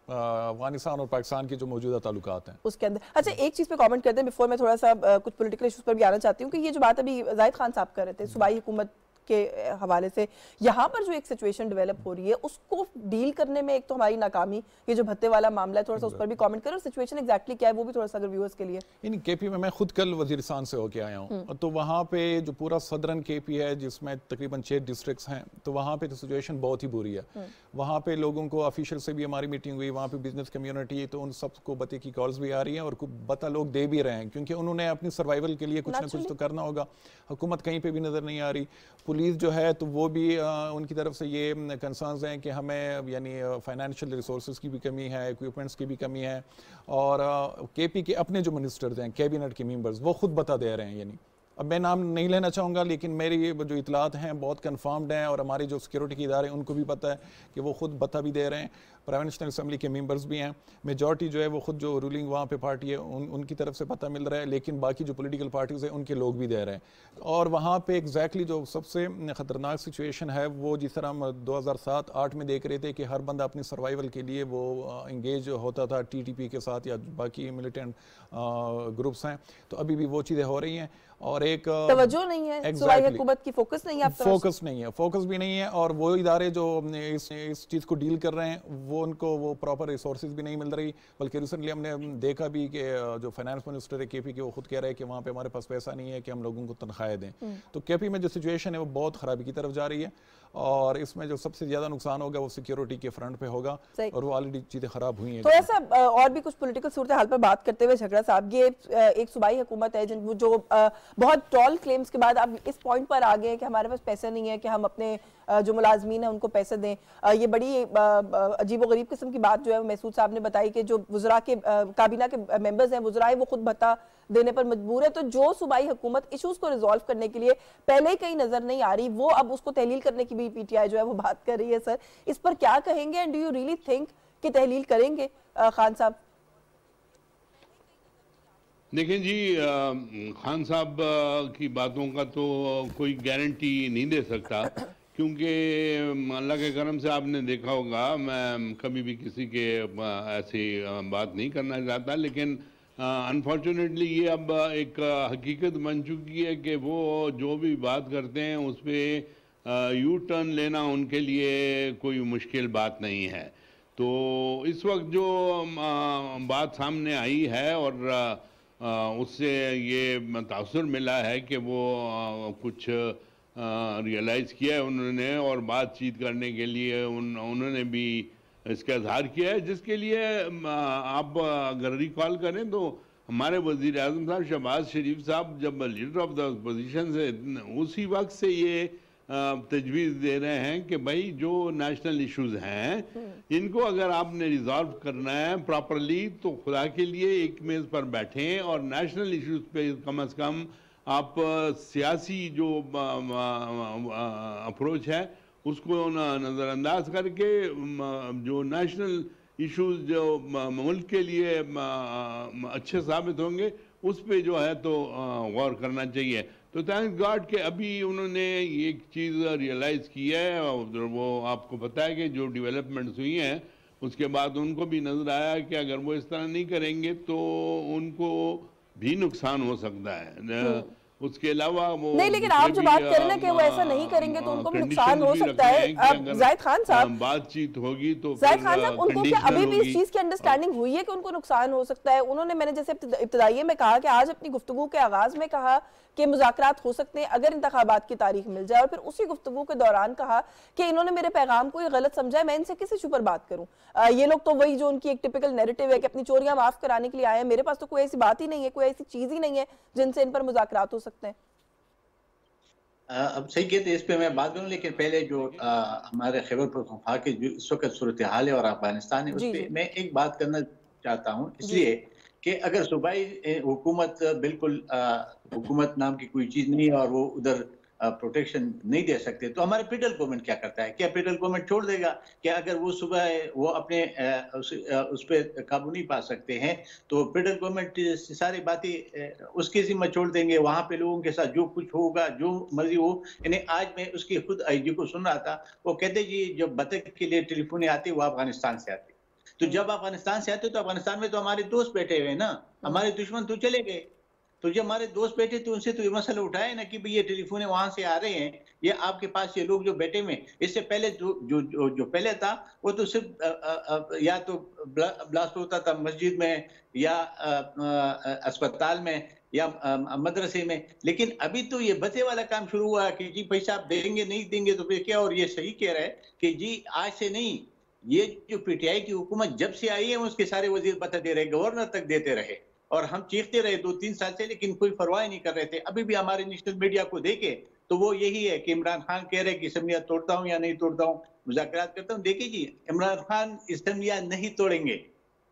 अफगानिस्तान और पाकिस्तान के जो मौजूदा ताल्लुकात हैं उसके अंदर। अच्छा, एक चीज़ पे कमेंट करते हैं बिफोर मैं थोड़ा सा कुछ पॉलिटिकल इश्यूज पर भी आना चाहती हूँ कि ये जो बात अभी जाहिद खान साहब कर रहे थे सूबाई हुकूमत के हवाले से, यहाँ पर जो एक सिचुएशन डेवलप हो रही है उसको डील करने में एक तो हमारी नाकामी, ये जो भत्ते वाला मामला है, थोड़ा सा उस पर भी कमेंट करें और सिचुएशन एग्जैक्टली क्या है वो भी थोड़ा सा अगर व्यूअर्स के लिए। इन KP में मैं खुद कल वजीरिस्तान से होके आया हूँ, तो वहाँ पे जो पूरा सदरन KP है जिसमें तकरीबन 6 डिस्ट्रिक्ट्स हैं, तो वहाँ पे तो सिचुएशन बहुत ही बुरी है। वहाँ पे लोगों को ऑफिशियल से भी हमारी मीटिंग हुई, वहाँ पे बिजनेस कम्युनिटी, तो उन सबको बते की कॉल्स भी आ रही हैं और बता लोग दे भी रहे हैं, क्योंकि उन्होंने अपनी सर्वाइवल के लिए कुछ ना कुछ तो करना होगा। हुकूमत कहीं पे भी नज़र नहीं आ रही। पुलिस जो है तो वो भी उनकी तरफ से ये कंसर्न्स हैं कि हमें यानी फाइनेंशियल रिसोर्सेज की भी कमी है, इक्विपमेंट्स की भी कमी है। और KP के अपने जो मिनिस्टर्स हैं, कैबिनेट के मेंबर्स, वो खुद बता दे रहे हैं। यानी अब मैं नाम नहीं लेना चाहूँगा, लेकिन मेरी जो इतलात हैं बहुत कन्फर्म्ड हैं और हमारे जो सिक्योरिटी के इदारे हैं उनको भी पता है कि वो खुद बता भी दे रहे हैं। प्राइम नेशनल असम्बली के मेंबर्स भी हैं, मेजॉरिटी जो है वो खुद जो रूलिंग वहाँ पे पार्टी है उनकी तरफ से पता मिल रहा है, लेकिन बाकी जो पॉलिटिकल पार्टीज़ हैं उनके लोग भी दे रहे हैं। और वहाँ पे एग्जैक्टली जो सबसे ख़तरनाक सिचुएशन है वो जिस तरह हम 2007-8 में देख रहे थे कि हर बंदा अपनी सर्वाइवल के लिए वो इंगेज होता था TTP के साथ या बाकी मिलिटेंट ग्रुप्स हैं, तो अभी भी वो चीज़ें हो रही हैं। और एक तवज्जो नहीं है, हुकूमत की फोकस नहीं है, फोकस भी नहीं है। और वो इदारे जो इस चीज़ को डील कर रहे हैं वो उनको वो प्रॉपर रिसोर्सेज भी नहीं मिल रही। बल्कि रिसेंटली हमने देखा भी कि जो फाइनेंस मिनिस्टर है KP के, वो खुद कह रहे हैं कि वहाँ पे हमारे पास पैसा नहीं है कि हम लोगों को तनख्वाहें दें। तो KP में जो सिचुएशन है वो बहुत ख़राबी की तरफ जा रही है। और इसमें जो सबसे ज्यादा नुकसान होगा वो सिक्योरिटी के फ्रंट पे होगा, और वो ऑलरेडी चीजें खराब हुई हैं। तो ऐसा और भी कुछ पॉलिटिकल सूरत हाल पर बात करते हुए झगड़ा साहब, ये एक सूबाई हुकूमत है जो बहुत टॉल क्लेम्स के बाद अब इस पॉइंट पर आ गए हैं कि हमारे पास पैसे नहीं है कि हम अपने जो मुलाजमीन है उनको पैसे दें। ये बड़ी अजीबोगरीब किस्म की बात जो है महसूद साहब ने बताई कि जो वुज़रा के काबीना के मेंबर्स हैं, वुज़रा है, वो खुद भत्ता देने पर मजबूर है। तो जो सूबाई हुकूमत इश्यूज को रिजॉल्व करने के लिए पहले ही कहीं नजर नहीं आ रही, वो अब उसको तहलील करने की भी पीटीआई जो है वो बात कर रही है। सर, इस पर क्या कहेंगे and do you really think कि तहलील करेंगे खान साहब? देखिए जी, खान साहब की बातों का तो कोई गारंटी नहीं दे सकता, क्योंकि अल्लाह के करम से आपने देखा होगा, मैं कभी भी किसी के ऐसी बात नहीं करना चाहता, लेकिन अनफॉर्चुनेटली ये अब एक हकीकत बन चुकी है कि वो जो भी बात करते हैं उस पर यू टर्न लेना उनके लिए कोई मुश्किल बात नहीं है। तो इस वक्त जो बात सामने आई है और उससे ये तासुर मिला है कि वो कुछ रियलाइज़ किया है उन्होंने, और बातचीत करने के लिए उन्होंने भी इसका इजहार किया है, जिसके लिए आप अगर रिकॉल करें तो हमारे वज़ीर आज़म साहब शहबाज शरीफ साहब जब लीडर ऑफ द पोजीशन से, उसी वक्त से ये तजवीज़ दे रहे हैं कि भाई जो नेशनल इश्यूज़ हैं इनको अगर आपने रिजॉल्व करना है प्रॉपरली तो खुदा के लिए एक मेज़ पर बैठें और नेशनल इश्यूज़ पे कम से कम आप सियासी जो अप्रोच है उसको नज़रअंदाज करके जो नेशनल इश्यूज जो मुल्क के लिए अच्छे साबित होंगे उस पे जो है तो गौर करना चाहिए। तो थैंक गॉड कि अभी उन्होंने एक चीज़ रियलाइज़ की है, और वो आपको पता है कि जो डेवलपमेंट्स हुई हैं उसके बाद उनको भी नज़र आया कि अगर वो इस तरह नहीं करेंगे तो उनको भी नुकसान हो सकता है। उसके अलावा वो नहीं, लेकिन आप जो बात कर रहे हैं कि वो ऐसा नहीं करेंगे तो उनको भी नुकसान हो सकता है। अब जाहिद खान साहब, बातचीत होगी तो जाहिद खान साहब, उनको क्या अभी भी इस चीज की अंडरस्टैंडिंग हुई है कि उनको नुकसान हो सकता है? उन्होंने, मैंने जैसे इब्तिदाई में कहा कि आज अपनी गुफ्तगू के आगाज में कहा कि मुज़ाकरात हो सकते हैं अगर इंतखाबात की तारीख मिल जाए, और फिर उसी गुफ्तगू के दौरान कहा कि इन्होंने मेरे पैगाम को गलत समझा है, मैं इनसे किस इशू पर बात करूं। ये लोग तो वही जो उनकी एक टिपिकल नैरेटिव है कि अपनी चोरियां माफ कराने के लिए आए हैं, मेरे पास तो कोई ऐसी बात ही नहीं है, कोई ऐसी चीज ही नहीं है जिनसे इन पर मुज़ाकरात हो सकते हैं। अब सही कहते हैं, इस पे मैं बात करूं, लेकिन पहले जो हमारे खैबर पख्तूनख्वा की जो इस वक्त सूरत हाल है और अफगानिस्तान है उस पर मैं एक बात करना चाहता हूं, इसलिए कि अगर सूबाई हुकूमत बिल्कुल हुकूमत नाम की कोई चीज़ नहीं है और वो उधर प्रोटेक्शन नहीं दे सकते, तो हमारे फेडरल गवर्नमेंट क्या करता है? क्या फेडरल गवर्नमेंट छोड़ देगा? क्या अगर वो सुबह वो अपने उस पर काबू नहीं पा सकते हैं तो फेडरल गवर्नमेंट सारी बातें उसके जिम्मे छोड़ देंगे? वहाँ पे लोगों के साथ जो कुछ होगा, जो मर्जी हो। यानी आज मैं उसकी खुद आईजी को सुन रहा था, वो कहते जी जब बतख के लिए टेलीफोन आती वो अफगानिस्तान से आती, तो जब अफगानिस्तान से आते तो अफगानिस्तान में तो हमारे दोस्त बैठे हुए ना, हमारे दुश्मन तो चले गए, तो जब हमारे दोस्त बैठे तो उनसे तो ये मसला उठाए ना कि भाई ये टेलीफोन वहां से आ रहे हैं, ये आपके पास ये लोग जो बैठे हुए, इससे पहले जो पहले था वो तो सिर्फ या तो ब्लास्ट होता था मस्जिद में या अस्पताल में या मदरसे में, लेकिन अभी तो ये बचे वाला काम शुरू हुआ कि जी पैसा आप देंगे नहीं देंगे तो फिर क्या। और ये सही कह रहा है कि जी आज से नहीं, ये जो पीटीआई की हुकूमत जब से आई है उसके सारे वजीर बता दे रहे, गवर्नर तक देते रहे और हम चीखते रहे 2-3 साल से, लेकिन कोई परवाह नहीं कर रहे थे। अभी भी हमारे नेशनल मीडिया को देखे तो वो यही है कि इमरान खान कह रहे कि असम्बलियां तोड़ता हूं या नहीं तोड़ता हूं, मुज़ाकरात करता हूं। देखिए जी, इमरान खान असम्बलियां नहीं तोड़ेंगे,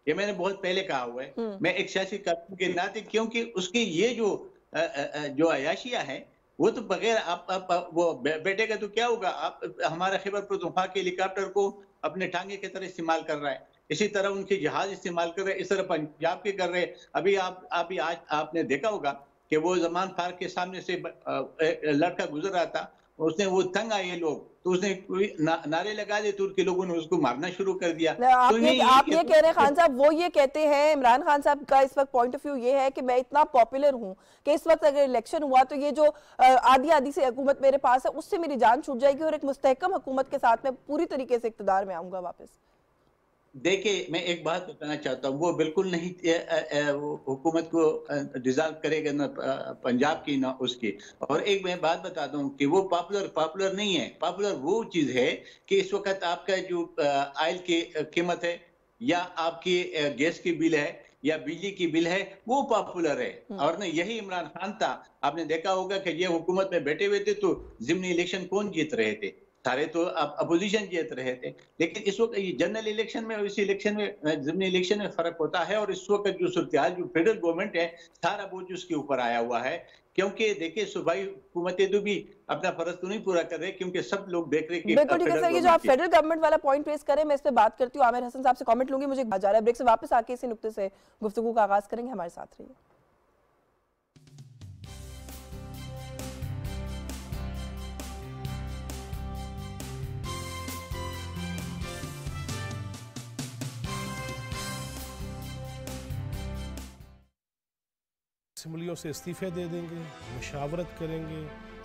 ये मैंने बहुत पहले कहा हुआ है। मैं एक सियासी कारकुन के नाते, क्योंकि उसके ये जो अयाशियां है वो तो बगैर आप वो बैठेगा तो क्या होगा। आप हमारा खैबर पख्तूनख्वा के हेलीकॉप्टर को अपने टांगे की तरह इस्तेमाल कर रहा है, इसी तरह उनके जहाज इस्तेमाल कर रहे हैं, इस तरह पंजाब के कर रहे हैं। अभी अभी आज आपने देखा होगा कि वो जमान फारूक के सामने से लड़का गुजर रहा था, उसने वो तंग आए लोग तो उसने कोई नारे लगा दिए, तुर्की लोगों ने उसको मारना शुरू कर दिया। आप ये कह रहे हैं खान साहब, वो ये कहते हैं, इमरान खान साहब का इस वक्त पॉइंट ऑफ व्यू ये है कि मैं इतना पॉपुलर हूं कि इस वक्त अगर इलेक्शन हुआ तो ये जो आधी से हुकूमत मेरे पास है उससे मेरी जान छूट जाएगी और एक मुस्तहकम हुकूमत के साथ मैं पूरी तरीके से इक़्तिदार में आऊंगा वापस। देखिए, मैं एक बात बताना चाहता हूँ, वो बिल्कुल नहीं वो हुकूमत को डिसॉल्व करेगा, ना पंजाब की ना उसकी। और एक मैं बात बता दूं कि वो पॉपुलर नहीं है। पॉपुलर वो चीज है कि इस वक्त आपका जो ऑयल की कीमत है, या आपकी गैस की बिल है, या बिजली की बिल है, वो पॉपुलर है। और ना यही इमरान खान था। आपने देखा होगा कि ये हुकूमत में बैठे हुए थे तो जिमनी इलेक्शन कौन जीत रहे थे? सारे तो अपोजिशन जीत रहे थे। लेकिन इस वक्त ये जनरल इलेक्शन में और इस इलेक्शन में, जिमनी इलेक्शन में फर्क होता है। और इस वक्त जो सूरत-ए-हाल, जो फेडरल गवर्नमेंट है, सारा बोझ उसके ऊपर आया हुआ है। क्योंकि देखिए, सूबाई हुकूमतें तो भी अपना फर्ज तो नहीं पूरा कर रहे, क्योंकि सब लोग देख रहे कि बिल्कुल ठीक है सर। ये जो आप फेडरल गवर्नमेंट वाला पॉइंट रेस करें, मैं इस पे बात करती हूँ। आमिर हसन साहब से कमेंट लूंगी, मुझे जा रहा है ब्रेक से वापस आके इसी नुक्ते से गुफ्तगू का आगाज करेंगे। हमारे साथ रहिए। असम्बलियों से इस्तीफे दे देंगे, मुशावरत करेंगे।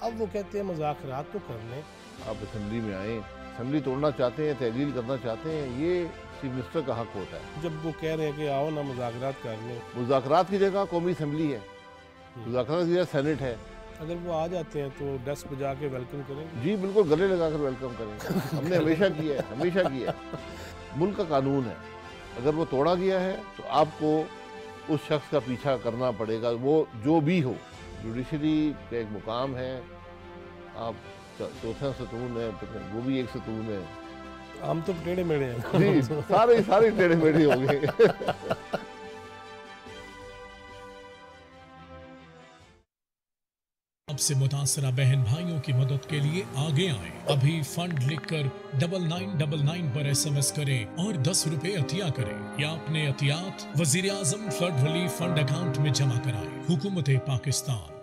अब वो कहते हैं मुज़ाकरात तो कर लें। आप असम्बली में आए, असम्बली तोड़ना चाहते हैं, तहलील करना चाहते हैं, ये चीफ मिनिस्टर का हक होता है। जब वो कह रहे हैं कि आओ ना मुज़ाकरात कर लें, मुज़ाकरात की जगह कौमी असम्बली है, मुज़ाकरात की जगह सेनेट है। अगर वो आ जाते हैं तो डेस्क पे जाके वेलकम करेंगे। जी बिल्कुल, गले लगाकर वेलकम करेंगे। हमने हमेशा किया है, हमेशा किया है। मुल्क का कानून है, अगर वो तोड़ा गया है तो आपको उस शख्स का पीछा करना पड़ेगा, वो जो भी हो। जुडिशरी का एक मुकाम है, आप चौथा सतून है, वो भी एक सतून है। हम तो टेढ़े मेढ़े हैं। जी, सारे टेढ़े मेढ़े होंगे। अब से मुतासरा बहन भाइयों की मदद के लिए आगे आए। अभी फंड लिखकर 9999 पर SMS करें और 10 रुपए अतिया करें, या अपने अतियात वजीर आजम फ्लड रिलीफ फंड अकाउंट में जमा कराएं। हुकूमत पाकिस्तान।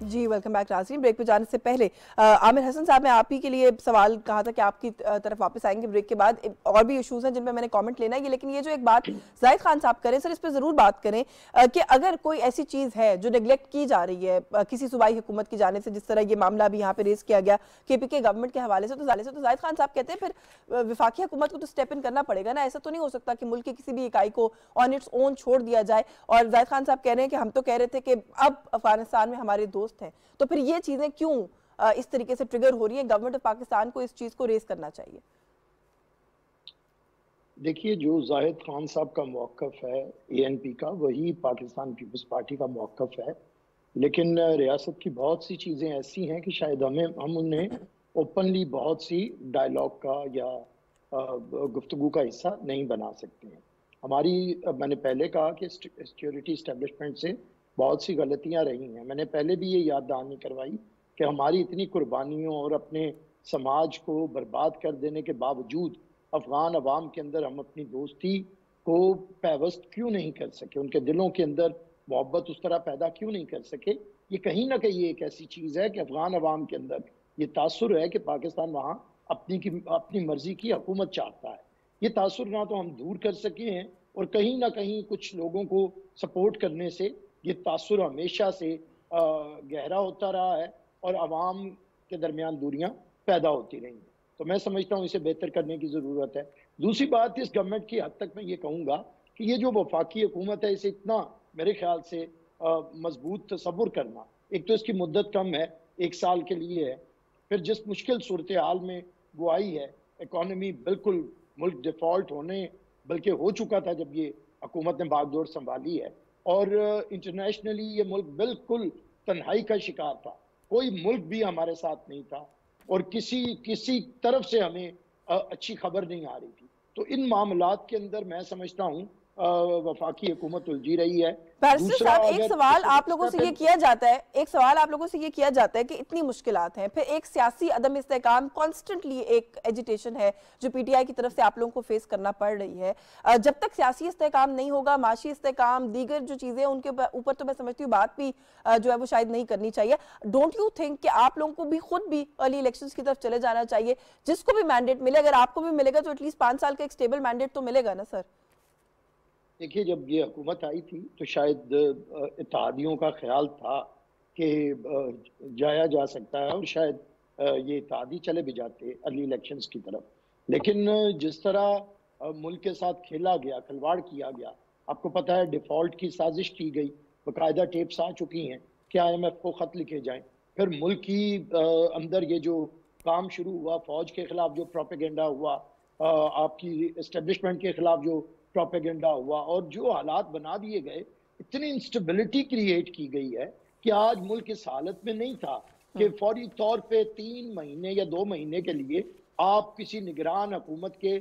जी वेलकम बैक नाज़रीन। ब्रेक पे जाने से पहले आमिर हसन साहब, मैं आप ही के लिए सवाल कहा था कि आपकी तरफ वापस आएंगे ब्रेक के बाद। और भी इश्यूज हैं जिन पे मैंने कमेंट लेना है, लेकिन ये जो एक बात जाहिद खान साहब करें सर, इस पे ज़रूर बात करें कि अगर कोई ऐसी चीज़ है जो नेगलेक्ट की जा रही है किसी सूबाई हुकूमत की जाने से, जिस तरह ये मामला भी यहाँ पे रेस किया गया KPK गवर्नमेंट के हवाले से, तो जाहिद खान साहब कहते हैं फिर विफाकी हुकूमत को तो स्टेप इन करना पड़ेगा ना। ऐसा तो नहीं हो सकता कि मुल्क की किसी भी इकाई को ऑन इट्स ओन छोड़ दिया जाए। और जाहिद खान साहब कह रहे हैं कि हम तो कह रहे थे कि अब अफगानिस्तान में हमारे दोस्त हैं, तो फिर ये चीजें क्यों इस तरीके से ट्रिगर हो रही है? गवर्नमेंट ऑफ पाकिस्तान को इस चीज को रेस करना चाहिए। देखिए, जो जाहिद खान साहब का मौक़िफ़ है ANP का, वही पाकिस्तान पीपल्स पार्टी का मौक़िफ़ है। लेकिन रियासत की बहुत सी चीज़ें ऐसी हैं कि शायद हम उन्हें ओपनली बहुत सी डायलॉग का या गुफ्तगू का हिस्सा नहीं बना सकते हैं। मैंने पहले कहा कि सिक्योरिटी इस्टेब्लिशमेंट से बहुत सी गलतियां रही हैं। मैंने पहले भी ये याद दहानी करवाई कि हमारी इतनी कुर्बानियों और अपने समाज को बर्बाद कर देने के बावजूद अफगान अवाम के अंदर हम अपनी दोस्ती को पैवस्त क्यों नहीं कर सके, उनके दिलों के अंदर मोहब्बत उस तरह पैदा क्यों नहीं कर सके। ये कहीं ना कहीं एक ऐसी चीज़ है कि अफगान अवाम के अंदर ये तासुर है कि पाकिस्तान वहाँ अपनी मर्जी की हुकूमत चाहता है। ये तासुर ना तो हम दूर कर सके हैं, और कहीं ना कहीं कुछ लोगों को सपोर्ट करने से ये तासुर हमेशा से गहरा होता रहा है और आवाम के दरमियान दूरियां पैदा होती रही हैं। तो मैं समझता हूँ इसे बेहतर करने की ज़रूरत है। दूसरी बात, इस गवर्नमेंट की हद तक मैं ये कहूँगा कि ये जो वफाकी हुकूमत है, इसे इतना मेरे ख्याल से मजबूत तसव्वुर करना, एक तो इसकी मुद्दत कम है, 1 साल के लिए है। फिर जिस मुश्किल सूरत हाल में वो आई है, इकॉनमी बिल्कुल मुल्क डिफ़ॉल्ट होने बल्कि हो चुका था जब ये हुकूमत ने बागडोर संभाली है, और इंटरनेशनली ये मुल्क बिल्कुल तन्हाई का शिकार था। कोई मुल्क भी हमारे साथ नहीं था और किसी तरफ से हमें अच्छी खबर नहीं आ रही थी। तो इन मामलात के अंदर मैं समझता हूँ वफाकी हुकूमत उलझी रही है। बैरिस्टर साहब, एक सवाल आप लोगों से ये किया जाता है कि इतनी मुश्किलात हैं, फिर एक सियासी अदम इस्तेकाम, कॉन्स्टेंटली एक एजिटेशन है जो पीटीआई की तरफ से आप लोगों को फेस करना पड़ रही है। जब तक सियासी इस्तेकाम नहीं होगा, माशी इस्तेकाम, दीगर जो चीजें उनके ऊपर तो मैं समझती हूँ बात भी जो है वो शायद नहीं करनी चाहिए। डोंट यू थिंक कि आप लोगों को भी खुद भी अर्ली इलेक्शंस की तरफ चले जाना चाहिए? जिसको भी मैंडेट मिले, अगर आपको भी मिलेगा तो एटलीस्ट 5 साल का एक स्टेबल मैंडेट तो मिलेगा ना सर। देखिए, जब ये हुकूमत आई थी तो शायद इत्तेहादियों का ख्याल था कि जाया जा सकता है और शायद ये इत्तेहादी चले भी जाते अर्ली इलेक्शंस की तरफ। लेकिन जिस तरह मुल्क के साथ खेला गया, खिलवाड़ किया गया, आपको पता है डिफ़ॉल्ट की साजिश की गई, बाकायदा टेप्स आ चुकी हैं कि IMF को ख़त लिखे जाएं। फिर मुल्क की अंदर ये जो काम शुरू हुआ, फ़ौज के ख़िलाफ़ जो प्रोपेगेंडा हुआ, आपकी इस्टेब्लिशमेंट के ख़िलाफ़ जो प्रोपेगेंडा हुआ, और जो हालात बना दिए गए, इतनी इंस्टेबिलिटी क्रिएट की गई है कि आज मुल्क इस हालत में नहीं था कि फौरी तौर पे 3 महीने या 2 महीने के लिए आप किसी निगरान हुकूमत के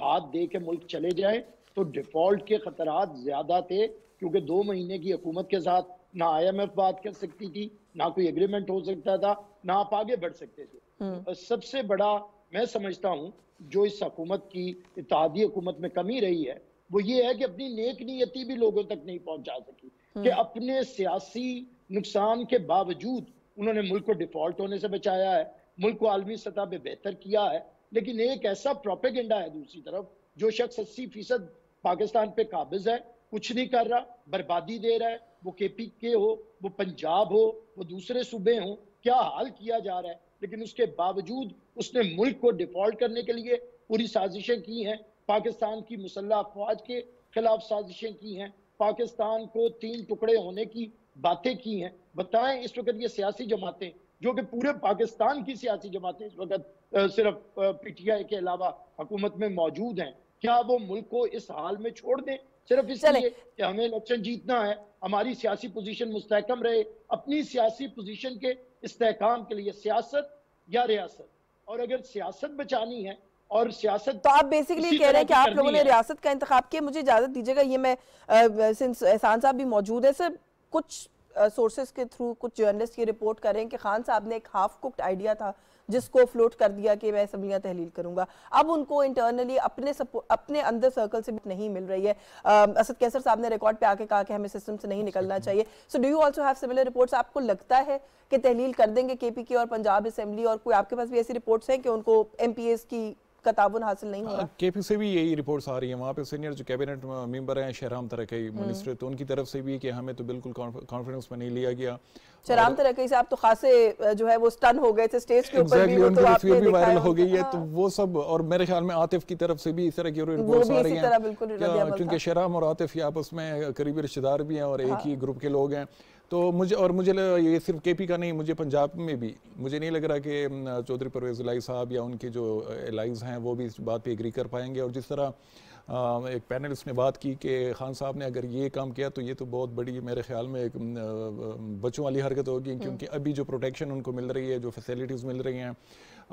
हाथ दे के मुल्क चले जाएं। तो डिफ़ॉल्ट के खतरात ज़्यादा थे, क्योंकि 2 महीने की हुकूमत के साथ ना IMF बात कर सकती थी, ना कोई एग्रीमेंट हो सकता था, ना आप आगे बढ़ सकते थे। सबसे बड़ा मैं समझता हूँ जो इस हुकूमत की इत्तेहादी हुकूमत में कमी रही है वो ये है कि अपनी नेक नीयती भी लोगों तक नहीं पहुंचा सकी, कि अपने सियासी नुकसान के बावजूद उन्होंने मुल्क को डिफॉल्ट होने से बचाया है, मुल्क को आलमी सतह पे बेहतर किया है। लेकिन एक ऐसा प्रोपेगेंडा है दूसरी तरफ, जो शख्स 80% पाकिस्तान पे काबिज है, कुछ नहीं कर रहा, बर्बादी दे रहा है, वो KPK हो, वो पंजाब हो, वो दूसरे सूबे हों, क्या हाल किया जा रहा है। लेकिन उसके बावजूद उसने मुल्क को डिफॉल्ट करने के लिए पूरी साजिशें की हैं, पाकिस्तान की मुसल्लह अफवाज के खिलाफ साजिशें की हैं, पाकिस्तान को 3 टुकड़े होने की बातें की हैं। बताएं इस वक्त ये सियासी जमातें, जो कि पूरे पाकिस्तान की सियासी जमातें इस वक्त सिर्फ PTI के अलावा हुकूमत में मौजूद हैं, क्या वो मुल्क को इस हाल में छोड़ दें सिर्फ इसलिए कि हमें इलेक्शन जीतना है, हमारी सियासी पोजीशन मुस्तहकम रहे? अपनी सियासी पोजीशन के इस्तेहकाम के लिए सियासत या रियासत, और अगर सियासत बचानी है और सियासत, तो आप बेसिकली कह रहे हैं कि आप लोगों ने रियासत का इंतखाब किया। मुझे इजाजत दीजिएगा, ये मैं सिंस एहसान साहब भी मौजूद है सर, कुछ सोर्सेज के थ्रू कुछ जर्नलिस्ट ये रिपोर्ट कर रहे हैं कि खान साहब ने एक हाफ कुक्ड आइडिया था जिसको फ्लोट कर दिया कि मैं असम्बलियां तहलील करूंगा। अब उनको इंटरनली अपने अंदर सर्कल से नहीं मिल रही है। असद कैसर साहब ने रिकॉर्ड पे आके कहा कि हमें सिस्टम से नहीं निकलना चाहिए। So do you also have similar reports? आपको लगता है कि तहलील कर देंगे KPK और पंजाब असेंबली, और कोई आपके पास भी ऐसी रिपोर्ट्स हैं कि उनको MPAs की का ताबुन हासिल नहीं हुआ? KP से भी यही रिपोर्ट्स आ रही हैं, वहाँ पे सीनियर जो कैबिनेट मेंबर हैं शहराम तरक्की मिनिस्टर, तो उनकी तरफ से भी कि हमें तो बिल्कुल कॉन्फिडेंस में नहीं लिया गया। शहराम तरक्की साहब तो खासे जो है वो स्टन हो गए थे स्टेज के ऊपर भी, वो तो आपने भी वायरल हो गई है। तो वो सब, और मेरे ख्याल में आतिफ की तरफ से भी इस तरह की रिपोर्ट्स आ रही हैं, क्योंकि शहराम और आतिफ आपस में करीबी रिश्तेदार भी हैं और एक ही ग्रुप के लोग हैं। तो मुझे ये सिर्फ KP का नहीं, मुझे पंजाब में भी मुझे नहीं लग रहा कि चौधरी परवेज़ इलाही साहब या उनके जो एलाइज हैं वो भी इस बात पे एग्री कर पाएंगे। और जिस तरह एक पैनलिस्ट ने बात की कि खान साहब ने अगर ये काम किया तो ये तो बहुत बड़ी मेरे ख्याल में एक बच्चों वाली हरकत होगी, क्योंकि अभी जो प्रोटेक्शन उनको मिल रही है, जो फैसिलिटीज़ मिल रही हैं